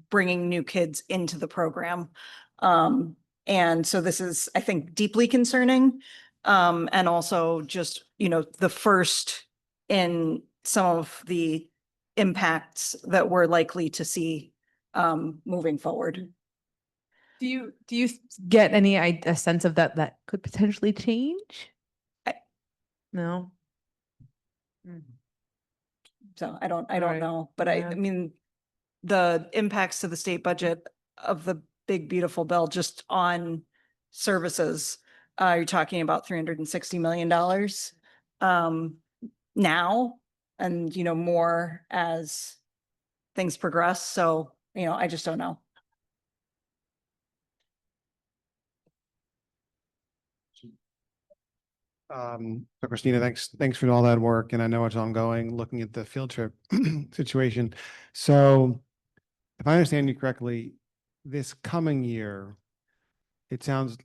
bringing new kids into the program. And so this is, I think, deeply concerning. And also just, the first in some of the impacts that we're likely to see moving forward. Do you get any a sense of that could potentially change? No. So I don't Right. know, but Yeah. I mean, the impacts to the state budget of the big beautiful bill just on services, you're talking about $360 million now, and more as things progress. So, I just don't know. So Christina, thanks for all that work. And I know it's ongoing, looking at the field trip situation. So if I understand you correctly, this coming year, it sounds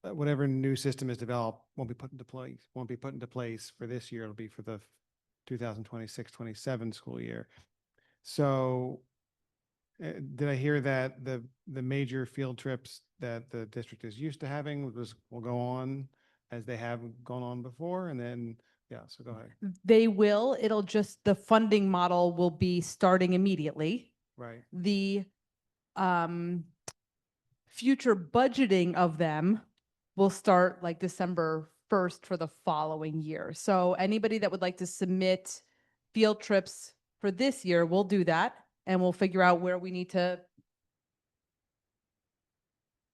whatever new system is developed won't be put into place for this year. It'll be for the 2026-27 school year. So did I hear that the major field trips that the district is used to having will go on as they have gone on before? And then, yeah, so go ahead. They will. It'll just, the funding model will be starting immediately. Right. The future budgeting of them will start like December 1st for the following year. So anybody that would like to submit field trips for this year, we'll do that, and we'll figure out where we need to.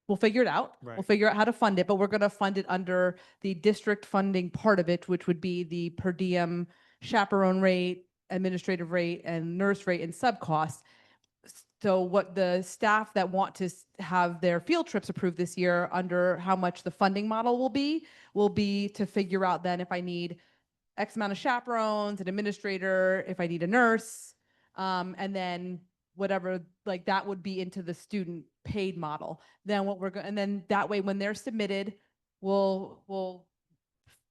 We'll figure it out. We'll Right. figure out how to fund it, but we're going to fund it under the district funding part of it, which would be the per diem chaperone rate, administrative rate, and nurse rate and sub costs. So what the staff that want to have their field trips approved this year under how much the funding model will be to figure out then if I need X amount of chaperones, an administrator, if I need a nurse, and then whatever, like that would be into the student paid model. Then what we're going, and then that way when they're submitted, we'll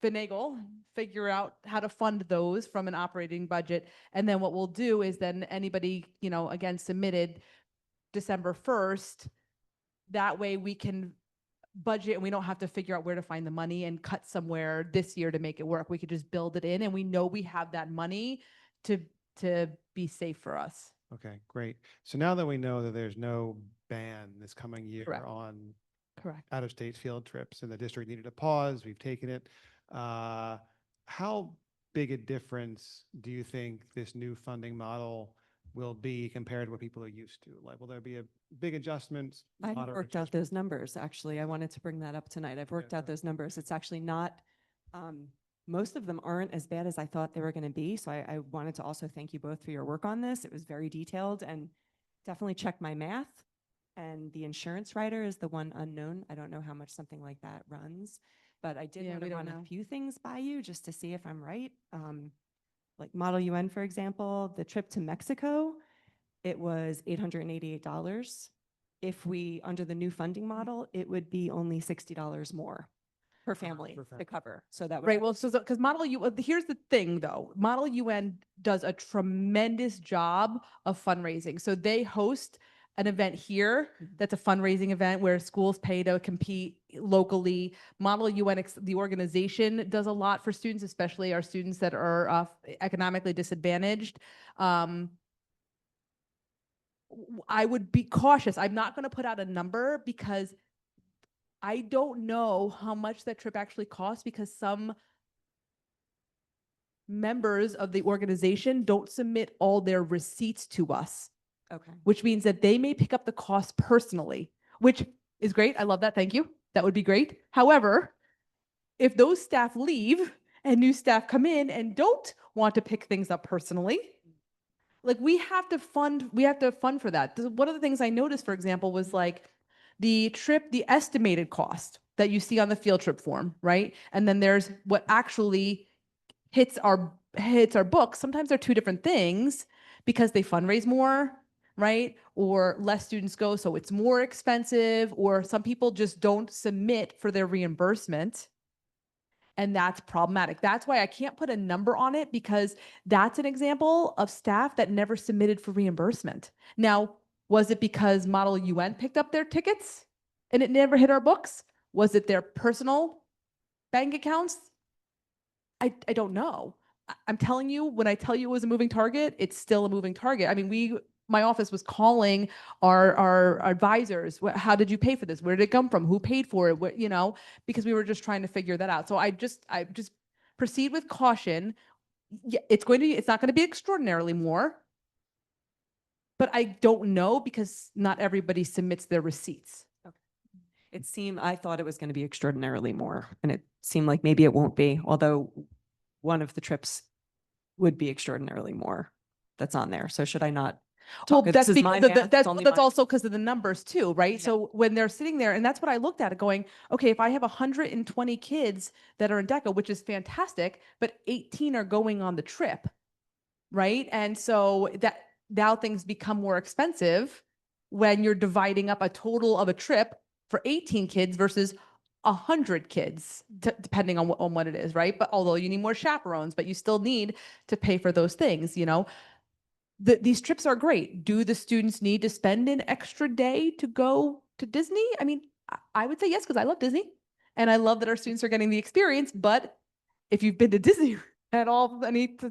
finagle, figure out how to fund those from an operating budget. And then what we'll do is then anybody, again, submitted December 1st, that way we can budget and we don't have to figure out where to find the money and cut somewhere this year to make it work. We could just build it in, and we know we have that money to be safe for us. Okay, great. So now that we know that there's no ban this coming year Correct. on Correct. out-of-state field trips and the district needed a pause, we've taken it. How big a difference do you think this new funding model will be compared to what people are used to? Like, will there be a big adjustment? I moderate worked out adjustment? those numbers, actually. I wanted to bring that up tonight. I've worked Yeah, out go those numbers. It's actually not, most of them aren't as bad as I thought they were going to be. So I wanted to also thank you both for your work on this. It was very detailed, and definitely check my math. And the insurance rider is the one unknown. I don't know how much something like that runs, but I did Yeah, want we to don't run know. a few things by you just to see if I'm right. Like Model UN, for example, the trip to Mexico, it was $888. If we, under the new funding model, it would be only $60 more per family per to family. cover. So that would. Right. Well, so because Model UN, here's the thing though, Model UN does a tremendous job of fundraising. So they host an event here that's a fundraising event where schools pay to compete locally. Model UN, the organization, does a lot for students, especially our students that are economically disadvantaged. I would be cautious. I'm not going to put out a number because I don't know how much that trip actually costs, because some members of the organization don't submit all their receipts to us, Okay. which means that they may pick up the cost personally, which is great. I love that. Thank you. That would be great. However, if those staff leave and new staff come in and don't want to pick things up personally, like we have to fund for that. One of the things I noticed, for example, was like the estimated cost that you see on the field trip form, right? And then there's what actually hits our books. Sometimes they're two different things because they fundraise more, right? Or less students go, so it's more expensive, or some people just don't submit for their reimbursement. And that's problematic. That's why I can't put a number on it, because that's an example of staff that never submitted for reimbursement. Now, Was it because Model UN picked up their tickets and it never hit our books? Was it their personal bank accounts? I don't know. I'm telling you, when I tell you it was a moving target, it's still a moving target. I mean, my office was calling our advisors. How did you pay for this? Where did it come from? Who paid for it? What, because we were just trying to figure that out. So I just proceed with caution. Yeah, it's not going to be extraordinarily more, but I don't know because not everybody submits their receipts. I thought it was going to be extraordinarily more, and it seemed like maybe it won't be, although one of the trips would be extraordinarily more that's on there. So should I not? Well, This that's is my because math, it's only that's my- also because of the numbers too, right? Yeah. So when they're sitting there, and that's what I looked at it going, okay, if I have 120 kids that are in DECA, which is fantastic, but 18 are going on the trip, right? And so that now things become more expensive when you're dividing up a total of a trip for 18 kids versus 100 kids, depending on what it is, right? But although you need more chaperones, but you still need to pay for those things, these trips are great. Do the students need to spend an extra day to go to Disney? I mean, I would say yes, because I love Disney and I love that our students are getting the experience. But if you've been to Disney at all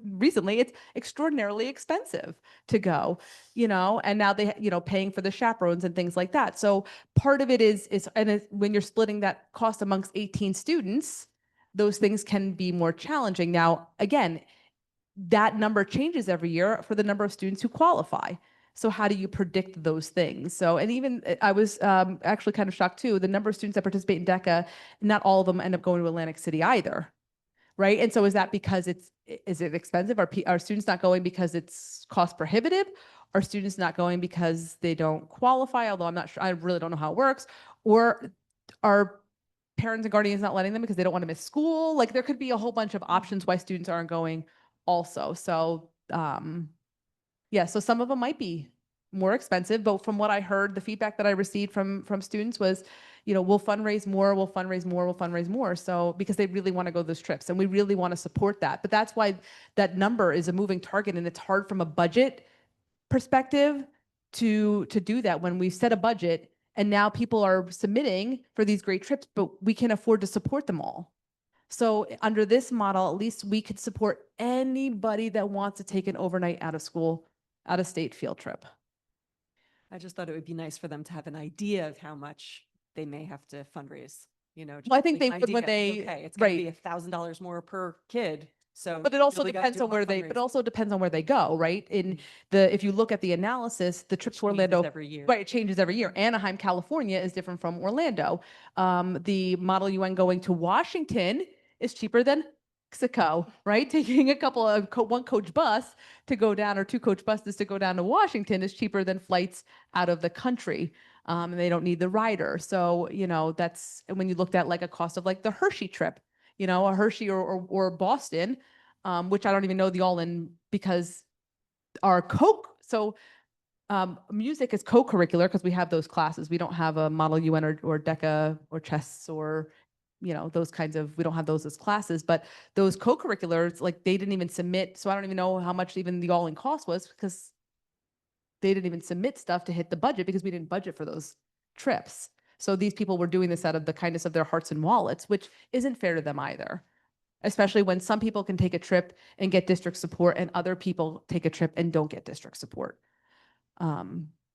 recently, it's extraordinarily expensive to go, and now they, paying for the chaperones and things like that. So part of it is when you're splitting that cost amongst 18 students, those things can be more challenging. Now, again, that number changes every year for the number of students who qualify. So how do you predict those things? So, and even I was actually kind of shocked too, the number of students that participate in DECA, not all of them end up going to Atlantic City either, right? And so is that because is it expensive? Are students not going because it's cost prohibitive? Are students not going because they don't qualify? Although I'm not sure, I really don't know how it works. Or are parents and guardians not letting them because they don't want to miss school? Like there could be a whole bunch of options why students aren't going also. So yeah, so some of them might be more expensive, but from what I heard, the feedback that I received from students was, we'll fundraise more, we'll fundraise more, we'll fundraise more. So because they really want to go those trips and we really want to support that. But that's why that number is a moving target and it's hard from a budget perspective to do that when we set a budget and now people are submitting for these great trips, but we can afford to support them all. So under this model, at least we could support anybody that wants to take an overnight out of state field trip. I just thought it would be nice for them to have an idea of how much they may have to fundraise, Well, I think like they an would when idea. they, Okay, it's gonna right. be $1,000 more per kid. So. But it also really gotta depends do on more where but fundraising. also depends on where they go, right? If you look at the analysis, the trip to Changes Orlando, every year. right, it changes every year. Anaheim, California is different from Orlando. The Model UN going to Washington is cheaper than Mexico, right? Taking one coach bus to go down or two coach buses to go down to Washington is cheaper than flights out of the country. And they don't need the rider. So, that's when you looked at like a cost of like the Hershey trip, a Hershey or Boston, which I don't even know the all-in because our music is co-curricular because we have those classes. We don't have a Model UN or DECA or chess or, those kinds of, we don't have those as classes, but those co-curriculars, like they didn't even submit. So I don't even know how much even the all-in cost was because they didn't even submit stuff to hit the budget because we didn't budget for those trips. So these people were doing this out of the kindness of their hearts and wallets, which isn't fair to them either. Especially when some people can take a trip and get district support and other people take a trip and don't get district support.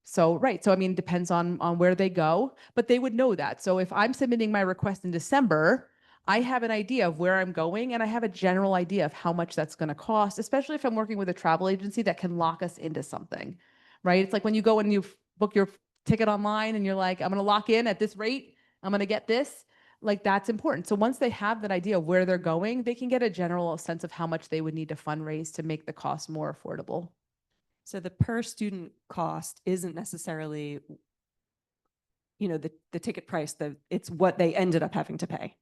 So I mean, depends on where they go, but they would know that. So if I'm submitting my request in December, I have an idea of where I'm going and I have a general idea of how much that's going to cost, especially if I'm working with a travel agency that can lock us into something, right? It's like when you go and you book your ticket online and you're like, I'm going to lock in at this rate. I'm going to get this. Like that's important. So once they have that idea of where they're going, they can get a general sense of how much they would need to fundraise to make the cost more affordable. So the per student cost isn't necessarily, the ticket price, it's what they ended up having to pay.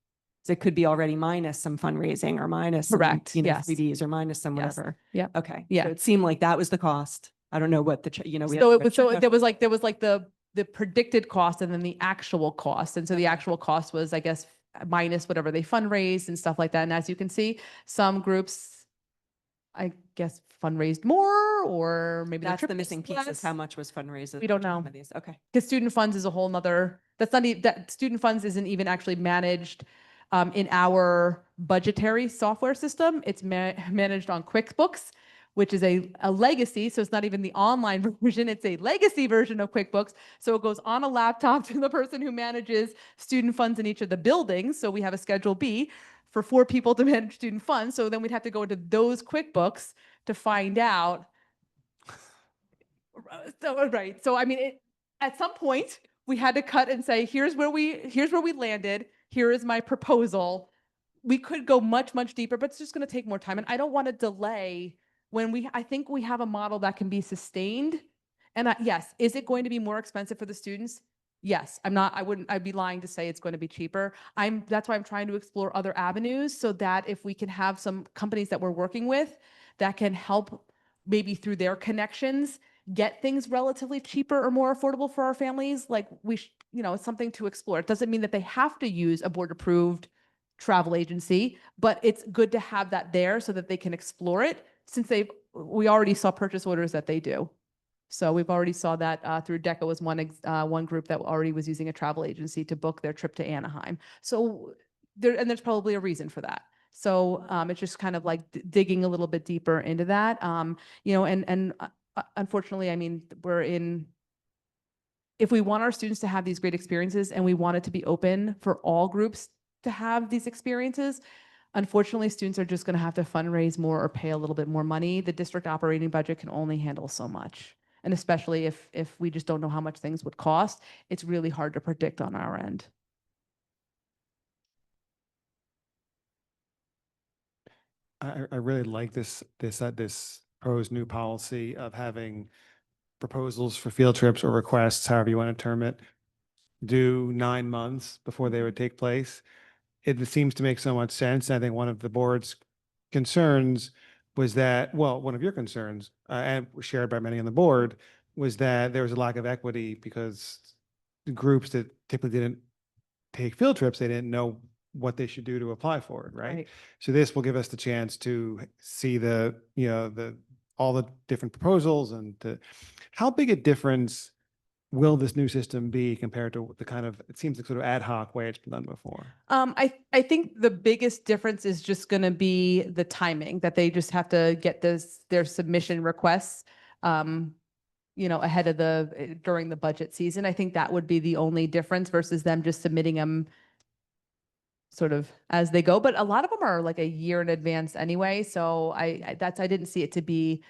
So it could be already minus some fundraising or minus some, Correct. Yes. freebies or minus some Yes. whatever. Yeah. Okay. Yeah. So it seemed like that was the cost. I don't know what we So have to there was like the predicted cost and then the actual cost. And so the actual cost was, I guess, minus whatever they fundraised and stuff like that. And as you can see, some groups, I guess, fundraised more, or maybe That's trip the was missing piece, is how less. much was fundraised. We don't for some know. of these. Okay. Because student funds is a whole nother, that's not even, that student funds isn't even actually managed in our budgetary software system. It's managed on QuickBooks, which is a legacy. So it's not even the online version. It's a legacy version of QuickBooks. So it goes on a laptop to the person who manages student funds in each of the buildings. So we have a Schedule B for 4 people to manage student funds. So then we'd have to go into those QuickBooks to find out. So, right. So I mean, at some point we had to cut and say, here's where we landed. Here is my proposal. We could go much, much deeper, but it's just going to take more time. And I don't want to delay when I think we have a model that can be sustained. And yes, is it going to be more expensive for the students? Yes, I'd be lying to say it's going to be cheaper. That's why I'm trying to explore other avenues so that if we can have some companies that we're working with that can help maybe through their connections get things relatively cheaper or more affordable for our families, like it's something to explore. It doesn't mean that they have to use a board approved travel agency, but it's good to have that there so that they can explore it since we already saw purchase orders that they do. So we've already saw that through DECA was one group that already was using a travel agency to book their trip to Anaheim. So there's probably a reason for that. So it's just kind of like digging a little bit deeper into that. Unfortunately, I mean, if we want our students to have these great experiences and we want it to be open for all groups to have these experiences, unfortunately, students are just going to have to fundraise more or pay a little bit more money. The district operating budget can only handle so much. And especially if we just don't know how much things would cost, it's really hard to predict on our end. I really like this proposed new policy of having proposals for field trips or requests, however you want to term it, due 9 months before they would take place. It seems to make so much sense. I think one of the board's concerns was that, well, one of your concerns, and shared by many on the board, was that there was a lack of equity because the groups that typically didn't take field trips, they didn't know what they should do to apply for it, right? So this will give us the chance to see all the different proposals and how big a difference will this new system be compared to the kind of, it seems like sort of ad hoc way it's been done before? I think the biggest difference is just going to be the timing, that they just have to get their submission requests, ahead of during the budget season. I think that would be the only difference versus them just submitting them sort of as they go. But a lot of them are like a year in advance anyway. So I didn't see it to be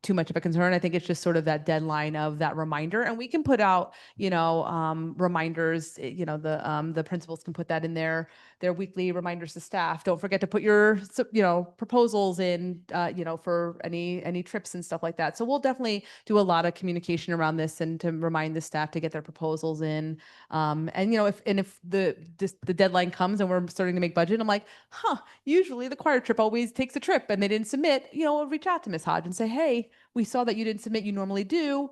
too much of a concern. I think it's just sort of that deadline of that reminder, and we can put out, reminders. The principals can put that in their weekly reminders to staff. Don't forget to put your, proposals in, for any trips and stuff like that. So we'll definitely do a lot of communication around this and to remind the staff to get their proposals in. If the deadline comes and we're starting to make budget, I'm like, usually the choir trip always takes a trip and they didn't submit, we'll reach out to Ms. Hodge and say, hey, we saw that you didn't submit, you normally do.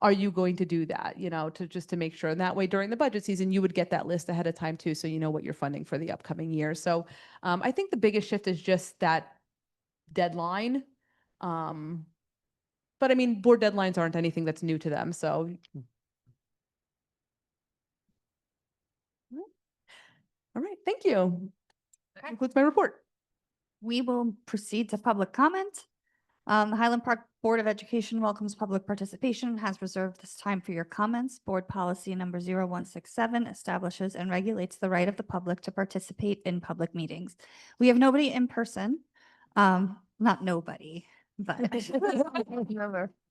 Are you going to do that, to make sure? And that way during the budget season, you would get that list ahead of time too, so you know what you're funding for the upcoming year. So I think the biggest shift is just that deadline. But I mean, board deadlines aren't anything that's new to them, so. All right, thank you. That concludes my report. We will proceed to public comment. The Highland Park Board of Education welcomes public participation and has reserved this time for your comments. Board policy number 0167 establishes and regulates the right of the public to participate in public meetings. We have nobody in person, not nobody, but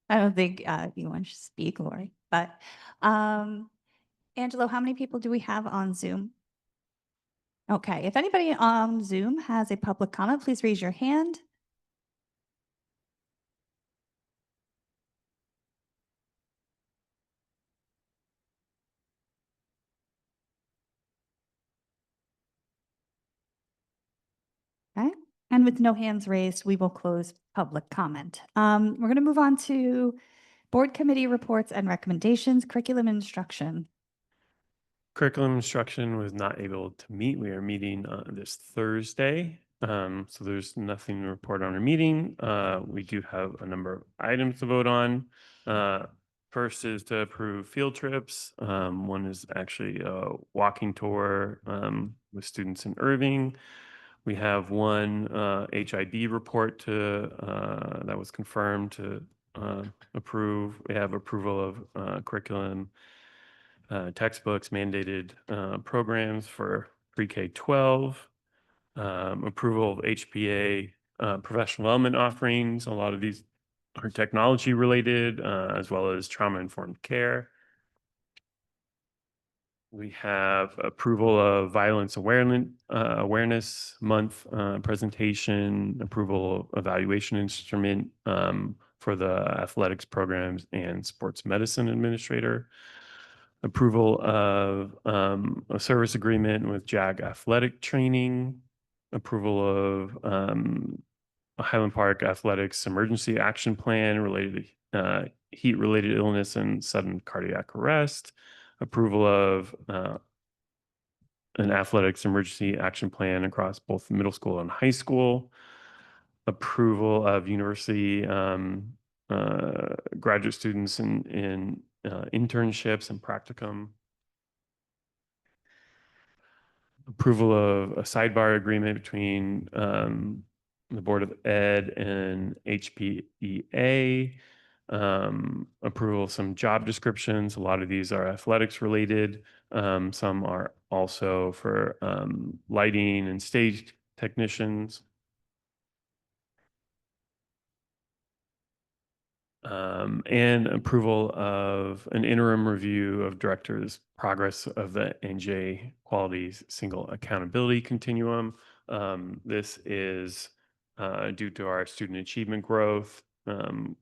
I don't think anyone should speak, Lori, but Angelo, how many people do we have on Zoom? Okay, if anybody on Zoom has a public comment, please raise your hand. Okay, and with no hands raised, we will close public comment. We're going to move on to board committee reports and recommendations, curriculum instruction. Curriculum instruction was not able to meet. We are meeting this Thursday So there's nothing to report on our meeting. We do have a number of items to vote on. First is to approve field trips. One is actually a walking tour with students in Irving. We have one HIB report to that was confirmed to approve. We have approval of curriculum, textbooks, mandated programs for pre-K 12. Approval of HPA professional development offerings. A lot of these are technology related, as well as trauma informed care. We have approval of violence awareness month presentation, approval of evaluation instrument for the athletics programs and sports medicine administrator. Approval of a service agreement with JAG Athletic Training. Approval of a Highland Park Athletics Emergency Action Plan related to heat-related illness and sudden cardiac arrest. Approval of an athletics emergency action plan across both middle school and high school. Approval of university graduate students in internships and practicum. Approval of a sidebar agreement between the Board of Ed and HPEA. Approval of some job descriptions. A lot of these are athletics related. Some are also for lighting and stage technicians. And approval of an interim review of directors' progress of the NJ Qualities Single Accountability Continuum. This is due to our student achievement growth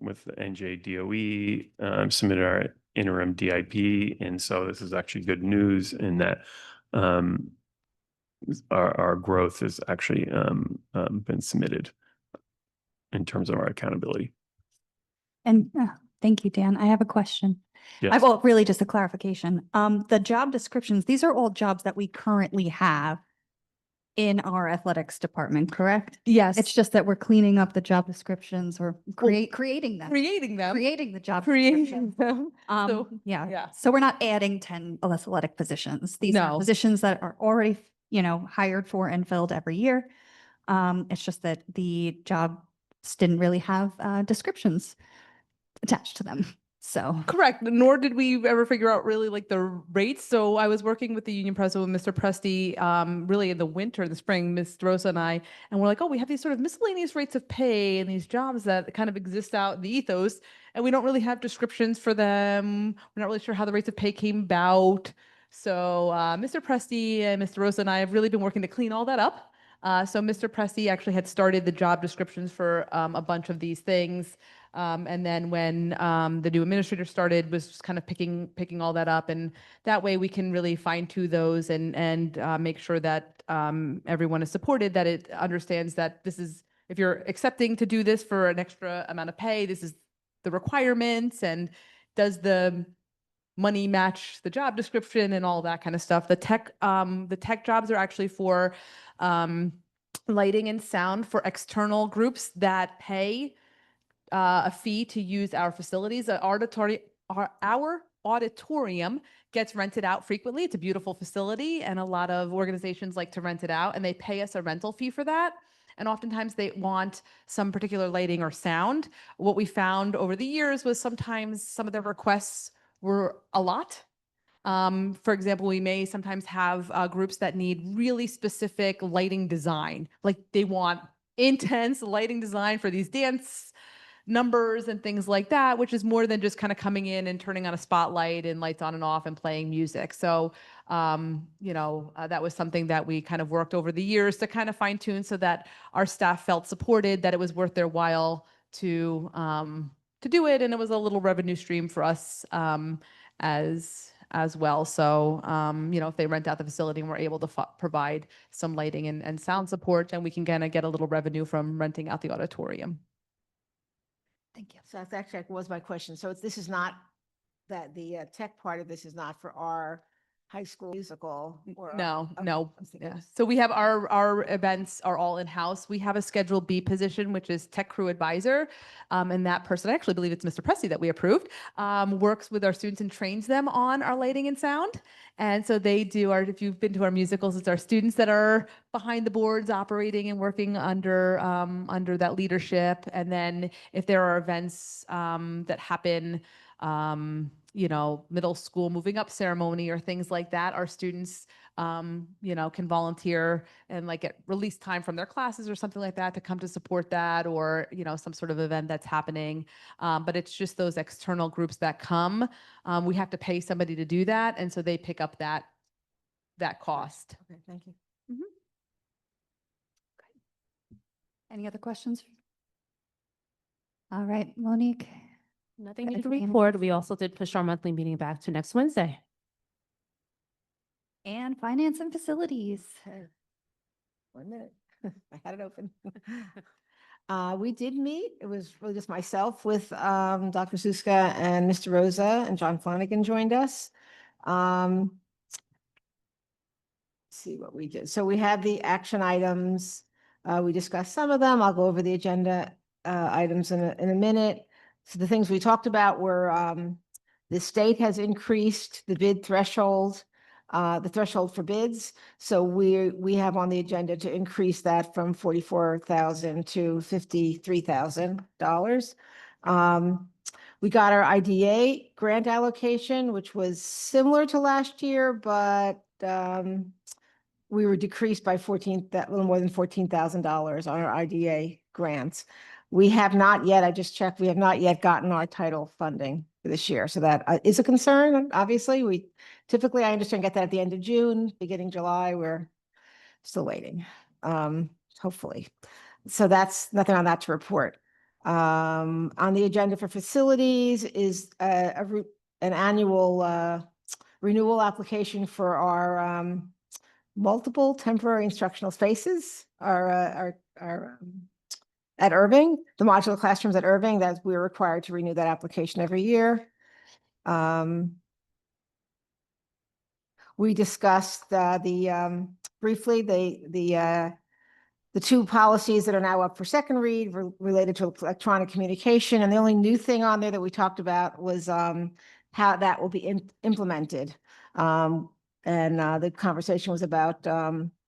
with the NJ DOE, submitted our interim DIP. And so this is actually good news in that our growth has actually been submitted in terms of our accountability. And thank you, Dan. I have a question. Yes. Well, really just a clarification. The job descriptions, these are all jobs that we currently have in our athletics department, correct? Yes. It's just that we're cleaning up the job descriptions or creating them, creating them. creating the job Creating descriptions. them. So, Yeah. yeah. So we're not adding 10 athletic positions. These are No. positions that are already, hired for and filled every year. It's just that the jobs didn't really have descriptions attached to them. So Correct. Nor did we ever figure out really like the rates. So I was working with the union president, Mr. Presti, really in the winter, the spring, Ms. Rosa and I, and we're like, oh, we have these sort of miscellaneous rates of pay and these jobs that kind of exist out in the ethos, and we don't really have descriptions for them. We're not really sure how the rates of pay came about. So Mr. Presti and Mr. Rosa and I have really been working to clean all that up. So Mr. Presti actually had started the job descriptions for a bunch of these things. And then when the new administrator started, was just kind of picking all that up, and that way we can really fine tune those and make sure that everyone is supported, that it understands that this is, if you're accepting to do this for an extra amount of pay, this is the requirements, and does the money match the job description and all that kind of stuff. The tech jobs are actually for lighting and sound for external groups that pay a fee to use our facilities. Our auditorium gets rented out frequently. It's a beautiful facility, and a lot of organizations like to rent it out, and they pay us a rental fee for that. And oftentimes they want some particular lighting or sound. What we found over the years was sometimes some of their requests were a lot. For example, we may sometimes have groups that need really specific lighting design, like they want intense lighting design for these dance numbers and things like that, which is more than just kind of coming in and turning on a spotlight and lights on and off and playing music. So, that was something that we kind of worked over the years to kind of fine tune so that our staff felt supported, that it was worth their while to do it. And it was a little revenue stream for us as well. So, if they rent out the facility and we're able to provide some lighting and sound support, then we can kind of get a little revenue from renting out the auditorium. thank you. So that's actually was my question. So this is not that the tech part of this is not for our high school musical or? No, okay, no. I was thinking it Yeah. was- So we have our events are all in-house. We have a Schedule B position, which is tech crew advisor. And that person, I actually believe it's Mr. Pressy that we approved, works with our students and trains them on our lighting and sound. And so they do our, if you've been to our musicals, it's our students that are behind the boards operating and working under that leadership. And then if there are events that happen, middle school moving up ceremony or things like that, our students can volunteer and like get release time from their classes or something like that to come to support that, or, some sort of event that's happening. But it's just those external groups that come. We have to pay somebody to do that. And so they pick up that cost. Okay, thank you. Any other questions? All right, Monique. Nothing new to Anything? report. We also did push our monthly meeting back to next Wednesday. And finance and facilities. Okay. 1 minute. I had it open. We did meet. It was really just myself with Dr. Suska and Mr. Rosa, and John Flanagan joined us. See what we did. So we have the action items. We discussed some of them. I'll go over the agenda items in a minute. So the things we talked about were the state has increased the bid threshold, the threshold for bids. So we have on the agenda to increase that from $44,000 to $53,000. We got our IDA grant allocation, which was similar to last year, but we were decreased by a little more than $14,000 on our IDA grants. We have not yet, I just checked, we have not yet gotten our title funding for this year. So that is a concern. Obviously, we typically, I understand, get that at the end of June, beginning July. We're still waiting, hopefully. So that's nothing on that to report. On the agenda for facilities is an annual renewal application for our multiple temporary instructional spaces are at Irving, the modular classrooms at Irving, that we're required to renew that application every year. We discussed briefly the two policies that are now up for second read related to electronic communication. And the only new thing on there that we talked about was how that will be implemented. The conversation was about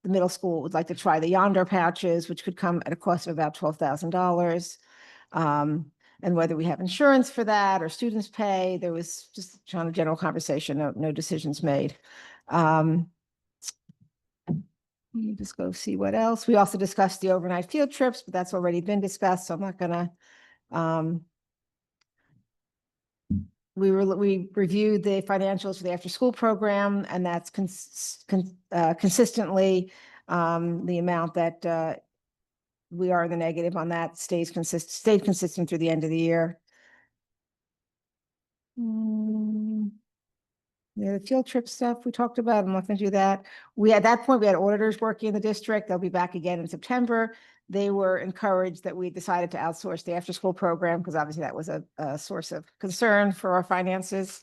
the middle school would like to try the Yonder pouches, which could come at a cost of about $12,000. And whether we have insurance for that or students pay, there was just a general conversation, no decisions made. Let me just go see what else. We also discussed the overnight field trips, but that's already been discussed, so I'm not gonna. We reviewed the financials for the after-school program, and that's consistently the amount that we are in the negative on that stayed consistent through the end of the year. The field trip stuff we talked about, I'm not going to do that. At that point, we had auditors working in the district. They'll be back again in September. They were encouraged that we decided to outsource the after-school program because obviously that was a source of concern for our finances.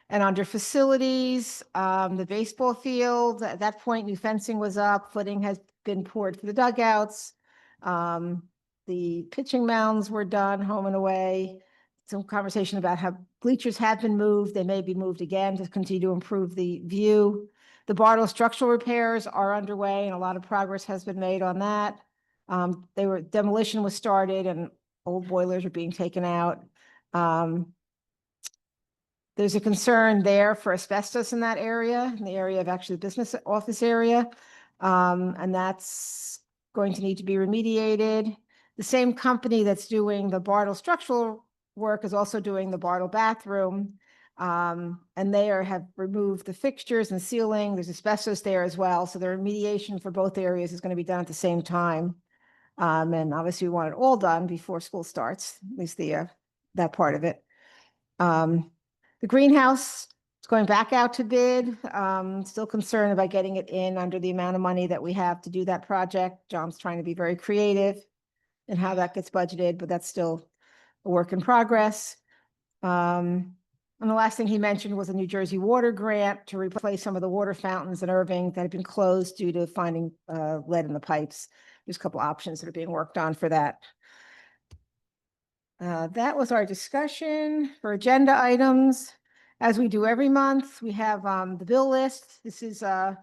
And under facilities, the baseball field, at that point, new fencing was up, footing has been poured for the dugouts. The pitching mounds were done, home and away. Some conversation about how bleachers have been moved. They may be moved again to continue to improve the view. The Bartle structural repairs are underway and a lot of progress has been made on that. Demolition was started and old boilers are being taken out. There's a concern there for asbestos in that area, in the area of actually the business office area. And that's going to need to be remediated. The same company that's doing the Bartle structural work is also doing the Bartle bathroom. And they have removed the fixtures and ceiling. There's asbestos there as well. So the remediation for both areas is going to be done at the same time. And obviously we want it all done before school starts, at least that part of it. The greenhouse is going back out to bid. Still concerned about getting it in under the amount of money that we have to do that project. John's trying to be very creative in how that gets budgeted, but that's still a work in progress. I'm And the last thing he mentioned was a New Jersey water grant to replace some of the water fountains in Irving that had been closed due to finding lead in the pipes. There's a couple options that are being worked on for that. That was our discussion for agenda items. As we do every month, we have the bill list. This is from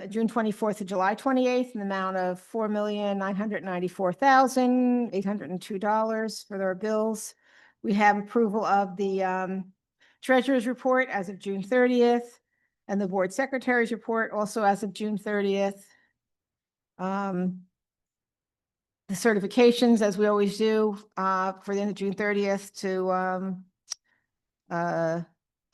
June 24th to July 28th in the amount of $4,994,802 for their bills. We have approval of the treasurer's report as of June 30th and the board secretary's report also as of June 30th. The certifications, as we always do, for the end of June 30th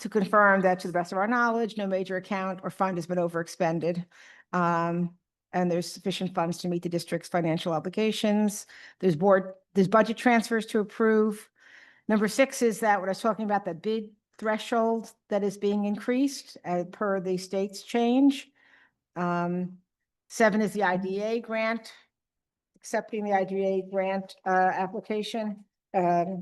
to confirm that to the best of our knowledge, no major account or fund has been overexpended. And there's sufficient funds to meet the district's financial obligations. There's budget transfers to approve. Number 6 is that what I was talking about, the bid threshold that is being increased per the state's change. 7 is the IDA grant, accepting the IDA grant application. Yeah.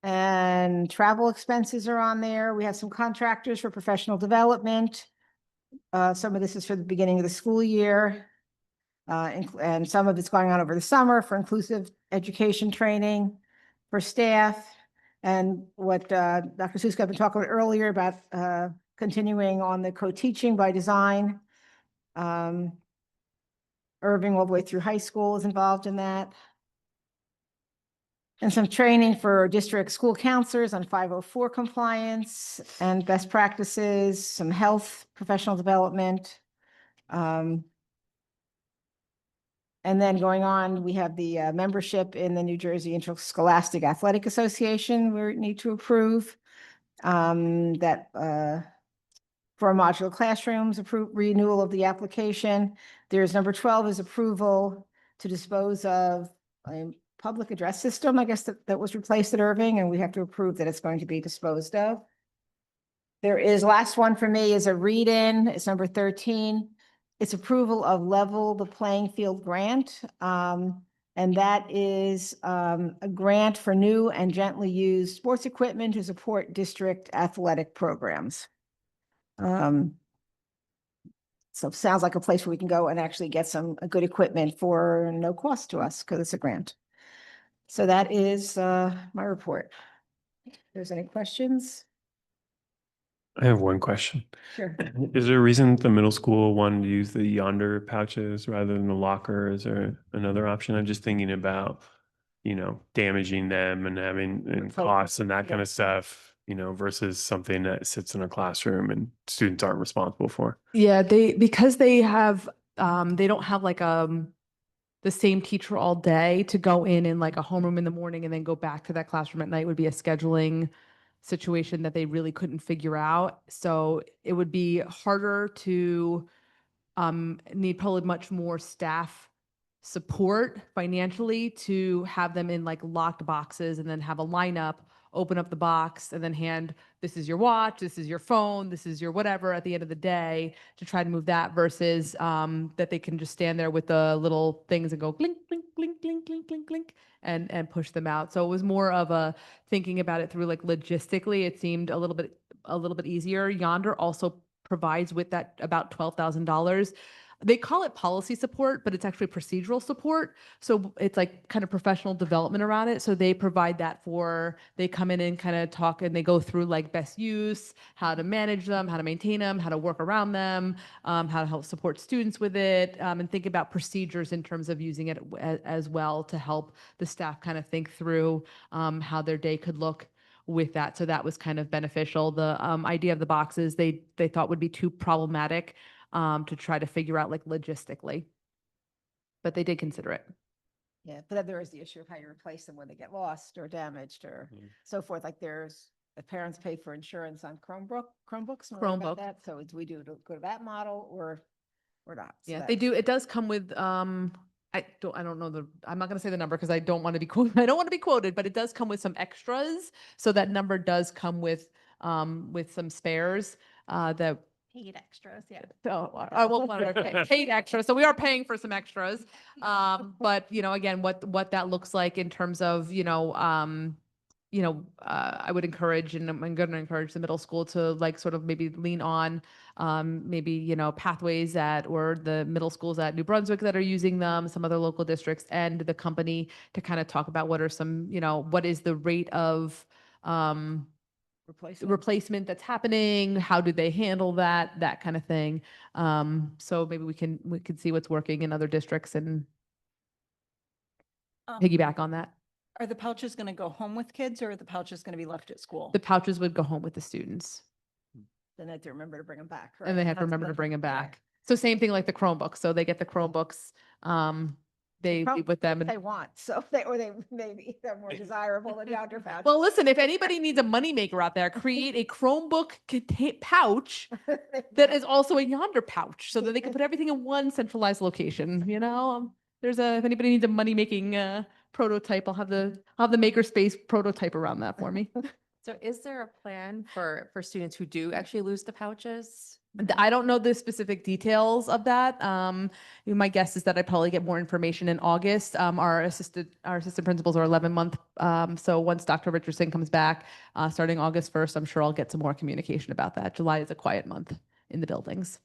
And travel expenses are on there. We have some contractors for professional development. Some of this is for the beginning of the school year. And some of it's going on over the summer for inclusive education training for staff. And what Dr. Suska had been talking about earlier about continuing on the co-teaching by design. Irving all the way through high school is involved in that. And some training for district school counselors on 504 compliance and best practices, some health professional development. And then going on, we have the membership in the New Jersey Interscholastic Athletic Association we need to approve. For modular classrooms, renewal of the application. There's number 12 is approval to dispose of a public address system, I guess that was replaced at Irving, and we have to approve that it's going to be disposed of. There is, last one for me is a read-in, it's number 13. It's approval of Level the Playing Field grant. And that is a grant for new and gently used sports equipment to support district athletic programs. So it sounds like a place where we can go and actually get some good equipment for no cost to us because it's a grant. So that is my report. If there's any questions? I have one question. Sure. Is there a reason the middle school wanted to use the yonder pouches rather than the locker? Is there another option? I'm just thinking about, damaging them and having costs and that kind of stuff, versus something that sits in a classroom and students aren't responsible for. Yeah, because they have, they don't have like the same teacher all day to go in like a homeroom in the morning and then go back to that classroom at night would be a scheduling situation that they really couldn't figure out. So it would be harder to need probably much more staff support financially to have them in like locked boxes and then have a lineup, open up the box and then hand, this is your watch, this is your phone, this is your whatever at the end of the day to try to move that versus that they can just stand there with the little things and go blink, blink, blink, blink, blink, blink, blink and push them out. So it was more of a thinking about it through like logistically, it seemed a little bit easier. Yonder also provides with that about $12,000. They call it policy support, but it's actually procedural support. So it's like kind of professional development around it. So they provide that they come in and kind of talk and they go through like best use, how to manage them, how to maintain them, how to work around them, how to help support students with it, and think about procedures in terms of using it as well to help the staff kind of think through how their day could look with that. So that was kind of beneficial. The idea of the boxes they thought would be too problematic to try to figure out like logistically, but they did consider it. Yeah, but then there is the issue of how you replace them when they get lost or damaged or so forth. Like if parents pay for insurance on Chromebooks, know about that. So do we go to that model or not? So Yeah, they do. It does come with I don't know I'm not going to say the number because I don't want to be quoted, but it does come with some extras. So that number does come with some spares that Paid extras, yeah. So I won't want to paid extras. So we are paying for some extras. But again, what that looks like in terms of, I would encourage, and I'm going to encourage the middle school to like sort of maybe lean on maybe, pathways or the middle schools at New Brunswick that are using them, some other local districts, and the company to kind of talk about what are some, what is the rate of replacement that's happening, how do they handle that kind of thing. So maybe we can see what's working in other districts and piggyback on that. Are the pouches going to go home with kids, or are the pouches going to be left at school? The pouches would go home with the students, Then they have to remember to bring them back, right? and they have to That's remember the- to bring them right. back. So same thing like the Chromebooks. So they get the Chromebooks, they Chrome- leave with them. They want, so they maybe they're more desirable than yonder pouch. Well, listen, if anybody needs a moneymaker out there, create a Chromebook pouch that is also a Yonder pouch so that they can put everything in one centralized location, if anybody needs a money making prototype, I'll have the makerspace prototype around that for me. So is there a plan for students who do actually lose the pouches? I don't know the specific details of that. My guess is that I probably get more information in August. Our assistant principals are 11-month. So once Dr. Richardson comes back, starting August 1st, I'm sure I'll get some more communication about that. July is a quiet month in the buildings.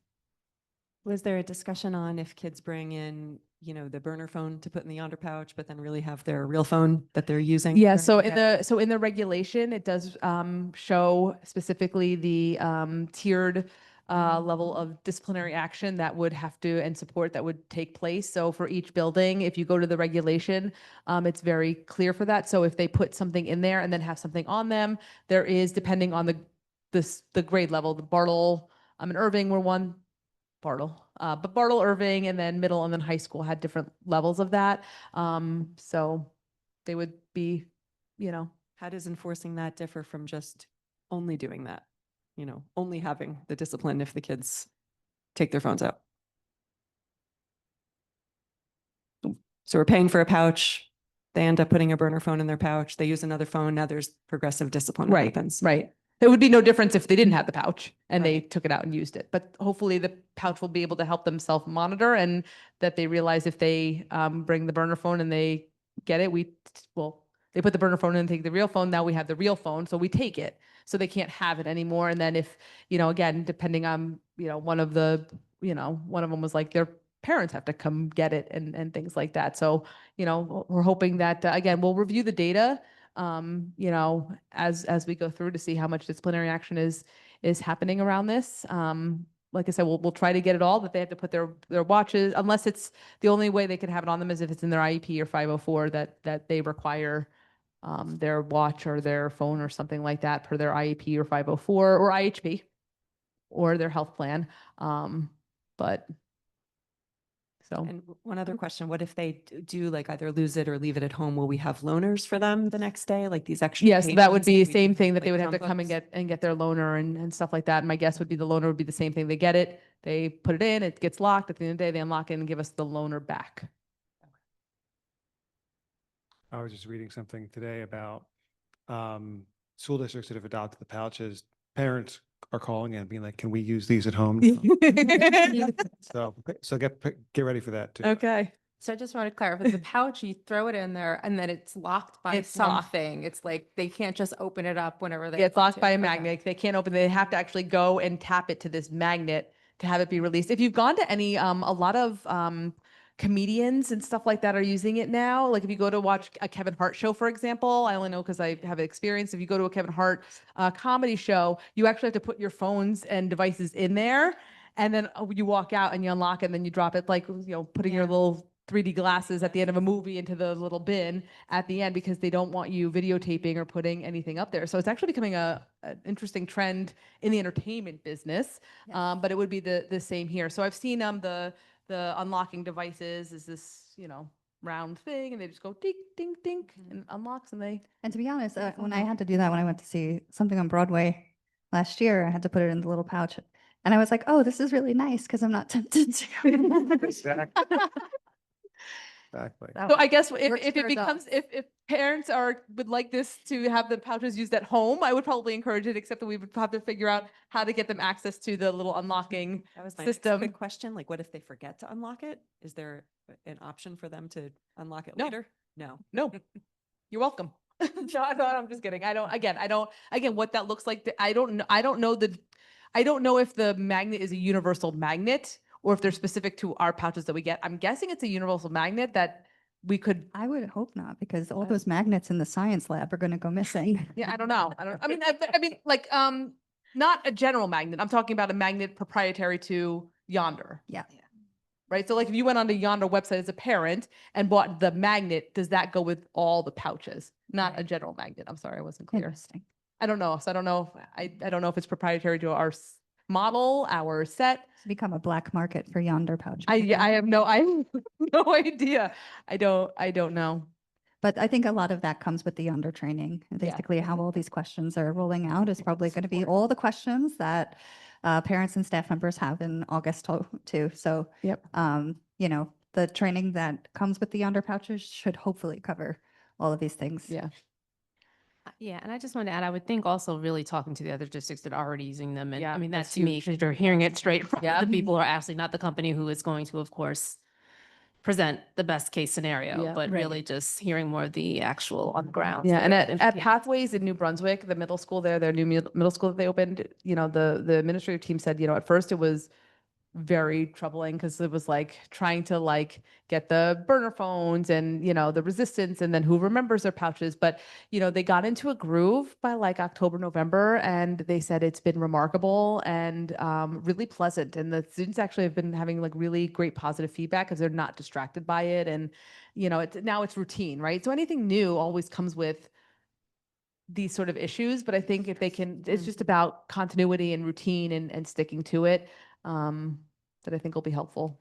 Was there a discussion on if kids bring in, the burner phone to put in the yonder pouch, but then really have their real phone that they're using? Yeah, during so in the regulation, it does show specifically the tiered level of disciplinary action that would have to and support that would take place. So for each building, if you go to the regulation, it's very clear for that. So if they put something in there and then have something on them, there is, depending on the grade level, the Bartle and Irving were one. But Bartle, Irving, and then middle and then high school had different levels of that. So they would be, How does enforcing that differ from just only doing that? Only having the discipline if the kids take their phones out? So we're paying for a pouch. They end up putting a burner phone in their pouch. They use another phone. Now there's progressive discipline that happens. right. It would be no difference if they didn't have the pouch and they took it out and used it. But hopefully the pouch will be able to help them self-monitor, and that they realize if they bring the burner phone and they get it, they put the burner phone in and take the real phone. Now we have the real phone, so we take it. So they can't have it anymore. And then if, again, depending on, one of them was like their parents have to come get it and things like that. So, we're hoping that, again, we'll review the data, as we go through to see how much disciplinary action is happening around this. Like I said, we'll try to get it all, that they have to put their watches, unless it's the only way they can have it on them is if it's in their IEP or 504 that they require their watch or their phone or something like that per their IEP or 504 or IHP or their health plan. And one other question, what if they do like either lose it or leave it at home? Will we have loaners for them the next day, like these extra? Yes, that would pages? be We the same do, thing that they like would have to come Chromebooks? and get their loaner and stuff like that. And my guess would be the loaner would be the same thing. They get it, they put it in, it gets locked. At the end of the day, they unlock it and give us the loaner back. I was just reading something today about school districts that have adopted the pouches. Parents are calling in being like, can we use these at home? So get ready for that too. Okay. So I just want to clarify, the pouch, you throw it in there and then it's locked by It's locked. something. It's like they can't just open it up whenever they. Yeah, it's want locked to. by a Okay. magnet. They can't open it. They have to actually go and tap it to this magnet to have it be released. If you've gone to any, a lot of comedians and stuff like that are using it now. Like if you go to watch a Kevin Hart show, for example, I only know because I have experience. If you go to a Kevin Hart comedy show, you actually have to put your phones and devices in there. And then you walk out and you unlock it and then you drop it, like, putting your little 3D glasses at the end of a movie into the little bin at the end, because they don't want you videotaping or putting anything up there. So it's actually becoming an interesting trend in the entertainment business. But it would be the same here. So I've seen the unlocking devices is this, round thing, and they just go ding, ding, ding, and it unlocks, and they. And to be honest, when I had to do that, when I went to see something on Broadway last year, I had to put it in the little pouch. And I was like, oh, this is really nice because I'm not tempted to. Exactly. Exactly. So I guess Works if for it becomes, if parents would like this to have the pouches used at home, I would probably encourage it, except that we would have to figure out how to get them access to the little unlocking That was my next system. quick question. Like, what if they forget to unlock it? Is there an option for them to unlock it No. later? No. No, you're welcome. No, I'm just kidding. Again, what that looks like, I don't know. I don't know if the magnet is a universal magnet or if they're specific to our pouches that we get. I'm guessing it's a universal magnet that we could, I would hope not, because all those magnets in the science lab are going to go missing. yeah, I don't know. I mean, like, not a general magnet. I'm talking about a magnet proprietary to Yonder. Yeah. Right? So like if you went onto Yonder website as a parent and bought the magnet, does that go with all the pouches? Not a general magnet. I'm sorry, I wasn't clear. Interesting. I don't know. So I don't know. I don't know if it's proprietary to our model, our set. It's become a black market for Yonder pouches. I have no idea. I don't know. But I think a lot of that comes with the Yonder training. And basically, how all these questions are rolling out is probably going to be all the questions that parents and staff members have in August too. So, Yep. you know, the training that comes with the Yonder pouches should hopefully cover all of these things. Yeah. Yeah, and I just want to add, I would think also really talking to the other districts that are already using them. And Yeah, I mean, that that's to me, because you're hearing it straight from Yeah. the people who are actually not the company who is going to, of course, present the best case scenario, Yeah, but right. really just hearing more of the actual on the ground. Yeah, sort and of at yeah. Pathways in New Brunswick, the middle school there, their new middle school that they opened, you know, the administrative team said, you know, at first it was very troubling because it was like trying to like get the burner phones and, you know, the resistance and then who remembers their pouches. But, you know, they got into a groove by like October, November, and they said it's been remarkable and really pleasant. And the students actually have been having like really great positive feedback because they're not distracted by it. And, you know, now it's routine, right? So anything new always comes with these sort of issues, but I think if they can, it's just about continuity and routine and sticking to it, that I think will be helpful.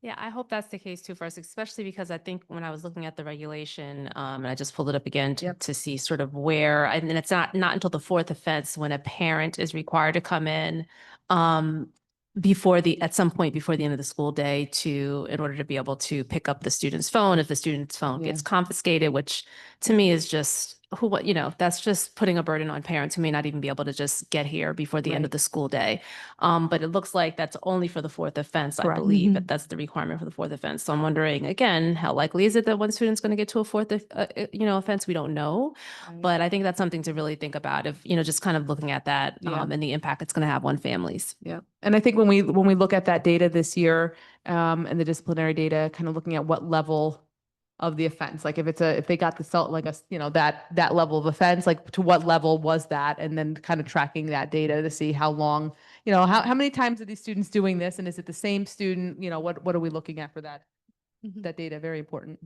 Yeah, I hope that's the case too for us, especially because I think when I was looking at the regulation, and I just pulled it up again to see sort of where, and then it's not until the fourth offense when a parent is required to come in at some point before the end of the school day in order to be able to pick up the student's phone if the student's phone Yeah. gets confiscated, which to me is just that's just putting a burden on parents who may not even be able to just get here before the end of Right. the school day. But it looks like that's only for the fourth offense, I Correct. believe, Mhm. that that's the requirement for the fourth offense. So I'm wondering, again, how likely is it that one student's going to get to a fourth, offense? We don't know. But I think that's something to really think about if, just kind of looking at that Yeah. and the impact it's going to have on families. Yeah. And I think when we look at that data this year, and the disciplinary data, kind of looking at what level of the offense, like if they got that level of offense, like to what level was that? And then kind of tracking that data to see how long, how many times are these students doing this? And is it the same student? What are we looking at for that? Mhm. That data, very important.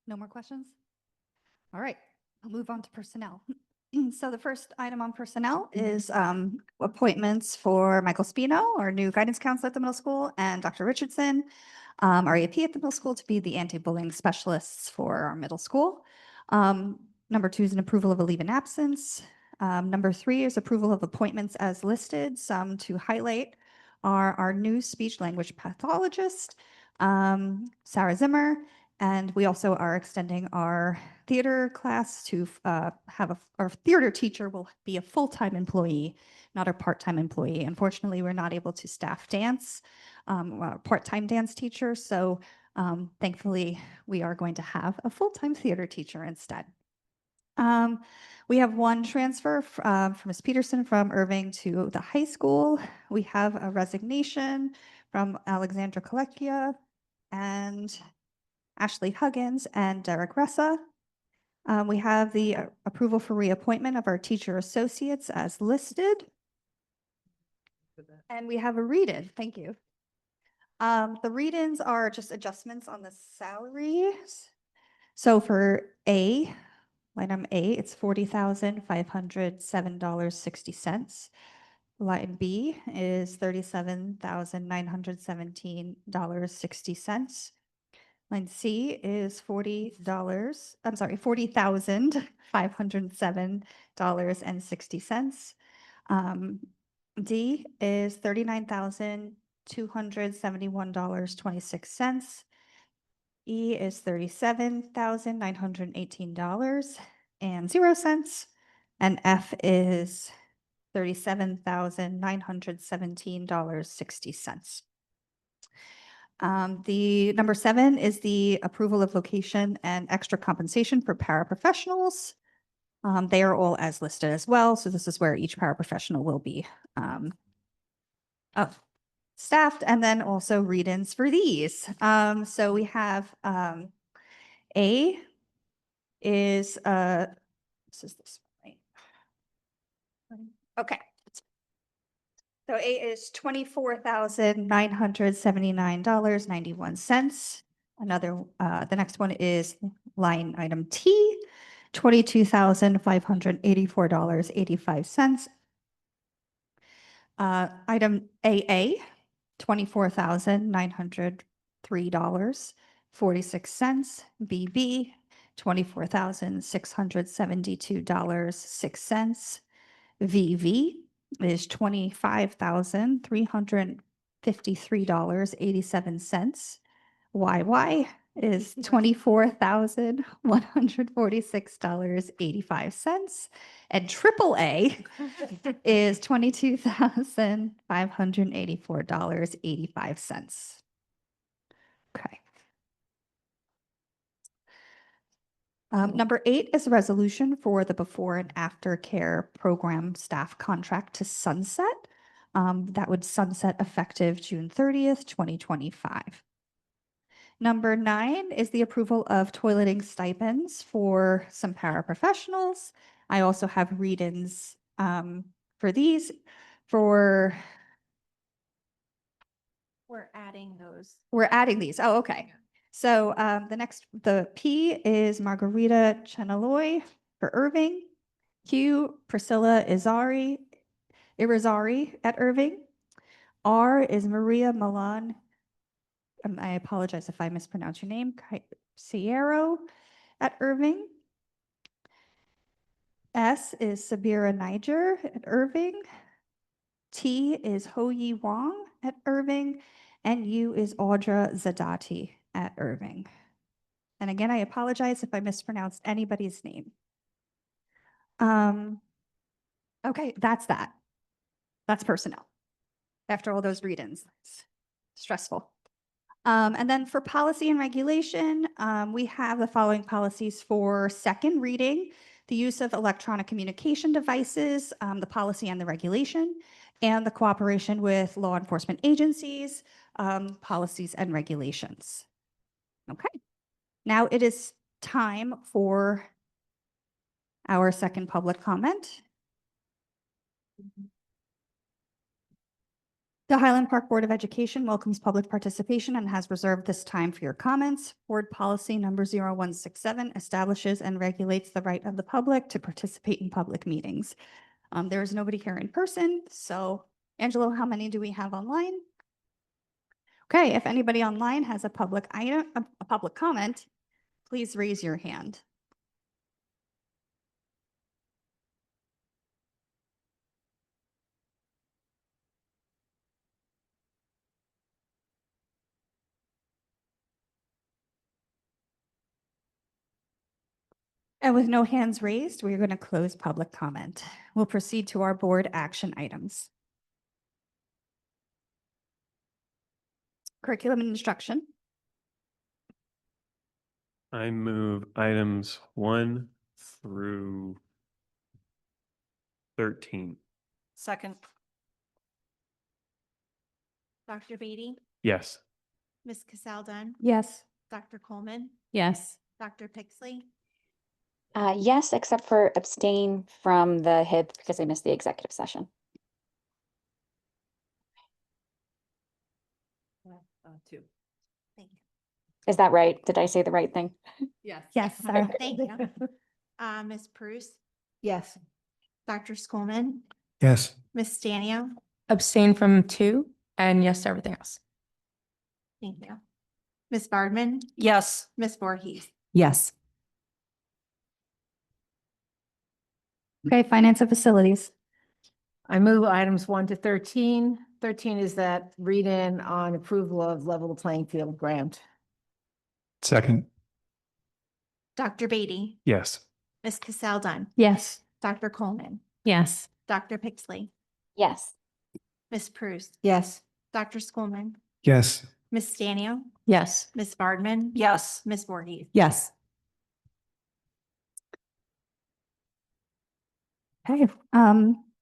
No more questions? All right, I'll move on to personnel. So the first item on personnel is appointments for Michael Spino, our new guidance counselor at the middle school, and Dr. Richardson, our AP at the middle school, to be the anti-bullying specialists for our middle school. Number 2 is an approval of a leave in absence. Number 3 is approval of appointments as listed. Some to highlight are our new speech language pathologist, Sarah Zimmer, and we also are extending our theater class to our theater teacher will be a full-time employee, not a part-time employee. Unfortunately, we're not able to staff dance, part-time dance teacher. So thankfully, we are going to have a full-time theater teacher instead. We have one transfer from Ms. Peterson from Irving to the high school. We have a resignation from Alexandra Colecchia and Ashley Huggins and Derek Ressa. We have the approval for reappointment of our teacher associates as listed. And we have a read-in. Thank you. The read-ins are just adjustments on the salaries. So for line item A, it's $40,507.60. Line B is $37,917.60. Line C is $40,507.60. D is $39,271.26. E is $37,918.00. And F is $37,917.60. The number 7 is the approval of location and extra compensation for paraprofessionals. They are all as listed as well. So this is where each paraprofessional will be staffed, and then also read-ins for these. So we have A is this right? Okay. So A is $24,979.91. The next one is line item T, $22,584.85. Item AA, $24,903.46. BB, $24,672.06. VV is $25,353.87. YY is $24,146.85. And AAA is $22,584.85. Okay. Number 8 is a resolution for the before and after care program staff contract to sunset. That would sunset effective June 30th, 2025. Number 9 is the approval of toileting stipends for some paraprofessionals. I also have read-ins for these for. We're adding those. We're adding these. Oh, okay. So the P is Margarita Chenaloy for Irving. Q, Priscilla Irizarry at Irving. R is Maria Milan. I apologize if I mispronounce your name. Sierra at Irving. S is Sabira Niger at Irving. T is Ho-Yi Wong at Irving. And U is Audra Zadati at Irving. And again, I apologize if I mispronounced anybody's name. Okay, that's that. That's personnel. After all those read-ins, it's stressful. And then for policy and regulation, we have the following policies for second reading: the use of electronic communication devices, the policy and the regulation, and the cooperation with law enforcement agencies, policies and regulations. Okay, now it is time for our second public comment. The Highland Park Board of Education welcomes public participation and has reserved this time for your comments. Board policy number 0167 establishes and regulates the right of the public to participate in public meetings. There is nobody here in person. So Angelo, how many do we have online? Okay, if anybody online has a public item, a public comment, please raise your hand. And with no hands raised, we are going to close public comment. We'll proceed to our board action items. Curriculum and instruction. I move items 1 through 13. Second. Dr. Beatty, Yes. Ms. Cassel Dunn, Yes. Dr. Coleman, Yes. Dr. Pixley, Yes, except for abstain from the HIB because I missed the executive session. Two. thank you. Is that right? Did I say the right thing? Yes. Yes, sir. Thank you. Ms. Bruce, Yes. Dr. Schoolman, Yes. Ms. Stanio, Abstain from 2 and yes to everything else. thank you. Ms. Bardman, Yes. Ms. Voorhees. Yes. Okay, finance and facilities. I move items 1 to 13. 13 is that read-in on approval of level the playing field grant. Second. Dr. Beatty, Yes. Ms. Cassel Dunn, Yes. Dr. Coleman, Yes. Dr. Pixley, Yes. Ms. Bruce, Yes. Dr. Schoolman, Yes. Ms. Stanio, Yes. Ms. Bardman. Yes. Ms. Voorhees. Yes. Okay,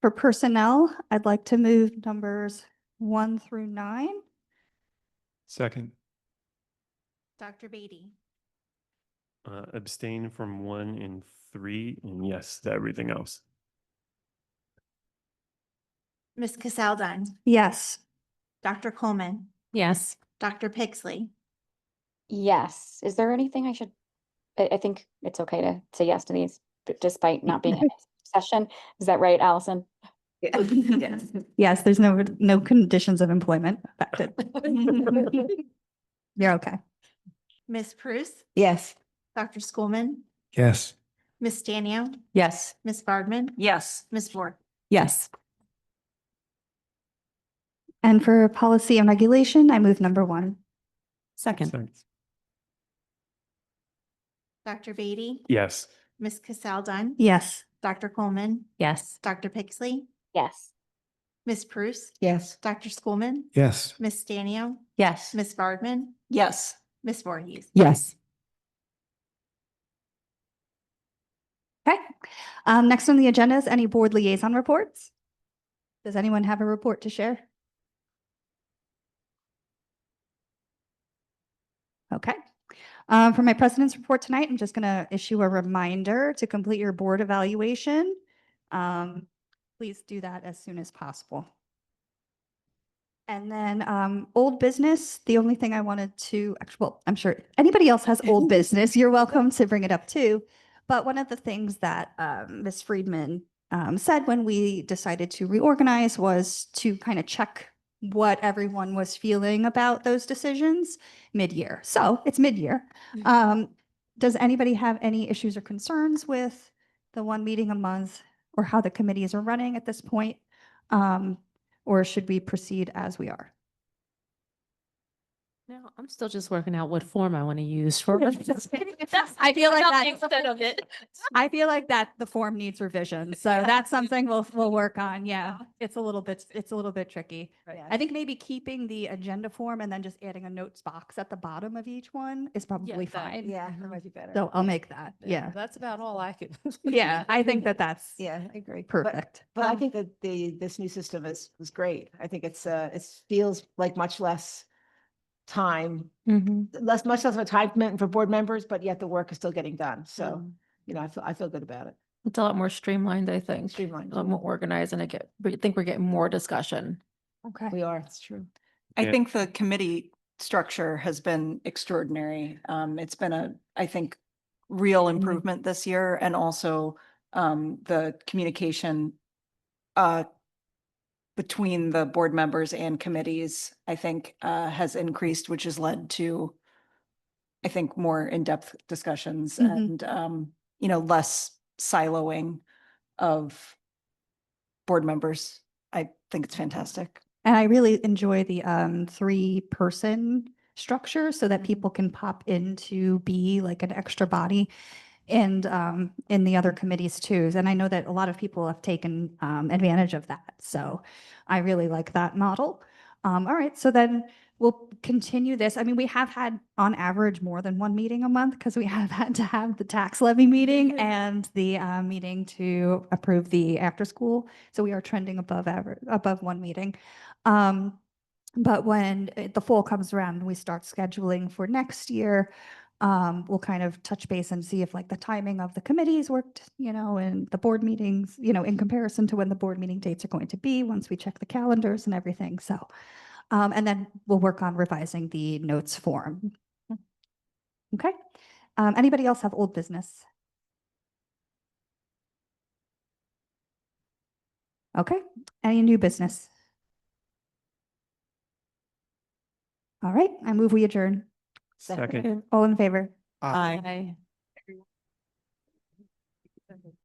for personnel, I'd like to move numbers 1 through 9. Second, Dr. Beatty, abstain from 1 and 3, and yes to everything else. Ms. Casaldine, Yes. Dr. Coleman, Yes. Dr. Pixley, Yes. Is there anything I should, I think it's okay to say yes to these, but despite not being in a session. Is that right, Allison? Yes. Yes, there's no conditions of employment affected. You're okay. Ms. Prus, Yes. Dr. Schoolman, Yes. Ms. Stanio, Yes. Ms. Bardman, Yes. Ms. Voorhees. Yes. And for policy and regulation, I move number 1. Second. Second. Dr. Beatty, Yes. Ms. Casaldine, Yes. Dr. Coleman, Yes. Dr. Pixley, Yes. Ms. Prus, Yes. Dr. Schoolman, Yes. Ms. Stanio, Yes. Ms. Bardman, Yes. Ms. Voorhees. Yes. Okay. Next on the agenda is any board liaison reports. Does anyone have a report to share? Okay. For my president's report tonight, I'm just going to issue a reminder to complete your board evaluation. Please do that as soon as possible. And then old business, the only thing I wanted to, well, I'm sure anybody else has old business. You're welcome to bring it up too. But one of the things that Ms. Friedman said when we decided to reorganize was to kind of check what everyone was feeling about those decisions mid-year. So it's mid-year. Does anybody have any issues or concerns with the 1 meeting a month or how the committees are running at this point? Or should we proceed as we are? No, I'm still just working out what form I want to use for. I feel like that- instead of it. I feel like that the form needs revision, so that's something we'll work on. Yeah, it's a little bit tricky. Yeah. I think maybe keeping the agenda form and then just adding a notes box at the bottom of each one is probably fine. Yeah, that might be better. So I'll make that. Yeah, That's about all I could. yeah. I think that's Yeah, I agree. perfect. But I think that this new system is great. I think it feels like much less time, much less of a time commitment for board members, but yet the work is still getting done. So, I feel good about it. It's a lot more streamlined, I think. Streamlined. A lot more organized, and I think we're getting more discussion. Okay. We are, it's true. I Yeah. think the committee structure has been extraordinary. It's been I think, real improvement this year, and also the communication between the board members and committees, I think, has increased, which has led to, I think, more in-depth discussions and, less siloing of board members. I think it's fantastic. And I really enjoy the 3-person structure so that people can pop in to be like an extra body and in the other committees too. And I know that a lot of people have taken advantage of that. So I really like that model. All right, so then we'll continue this. I mean, we have had on average more than 1 meeting a month because we have had to have the tax levy meeting and the meeting to approve the after school. So we are trending above average, above 1 meeting. But when the fall comes around and we start scheduling for next year, we'll kind of touch base and see if like the timing of the committees worked, and the board meetings, in comparison to when the board meeting dates are going to be once we check the calendars and everything. So, and then we'll work on revising the notes form. Okay. Anybody else have old business? Okay. Any new business? All right. I move we adjourn. Second. All in favor? Aye. Aye.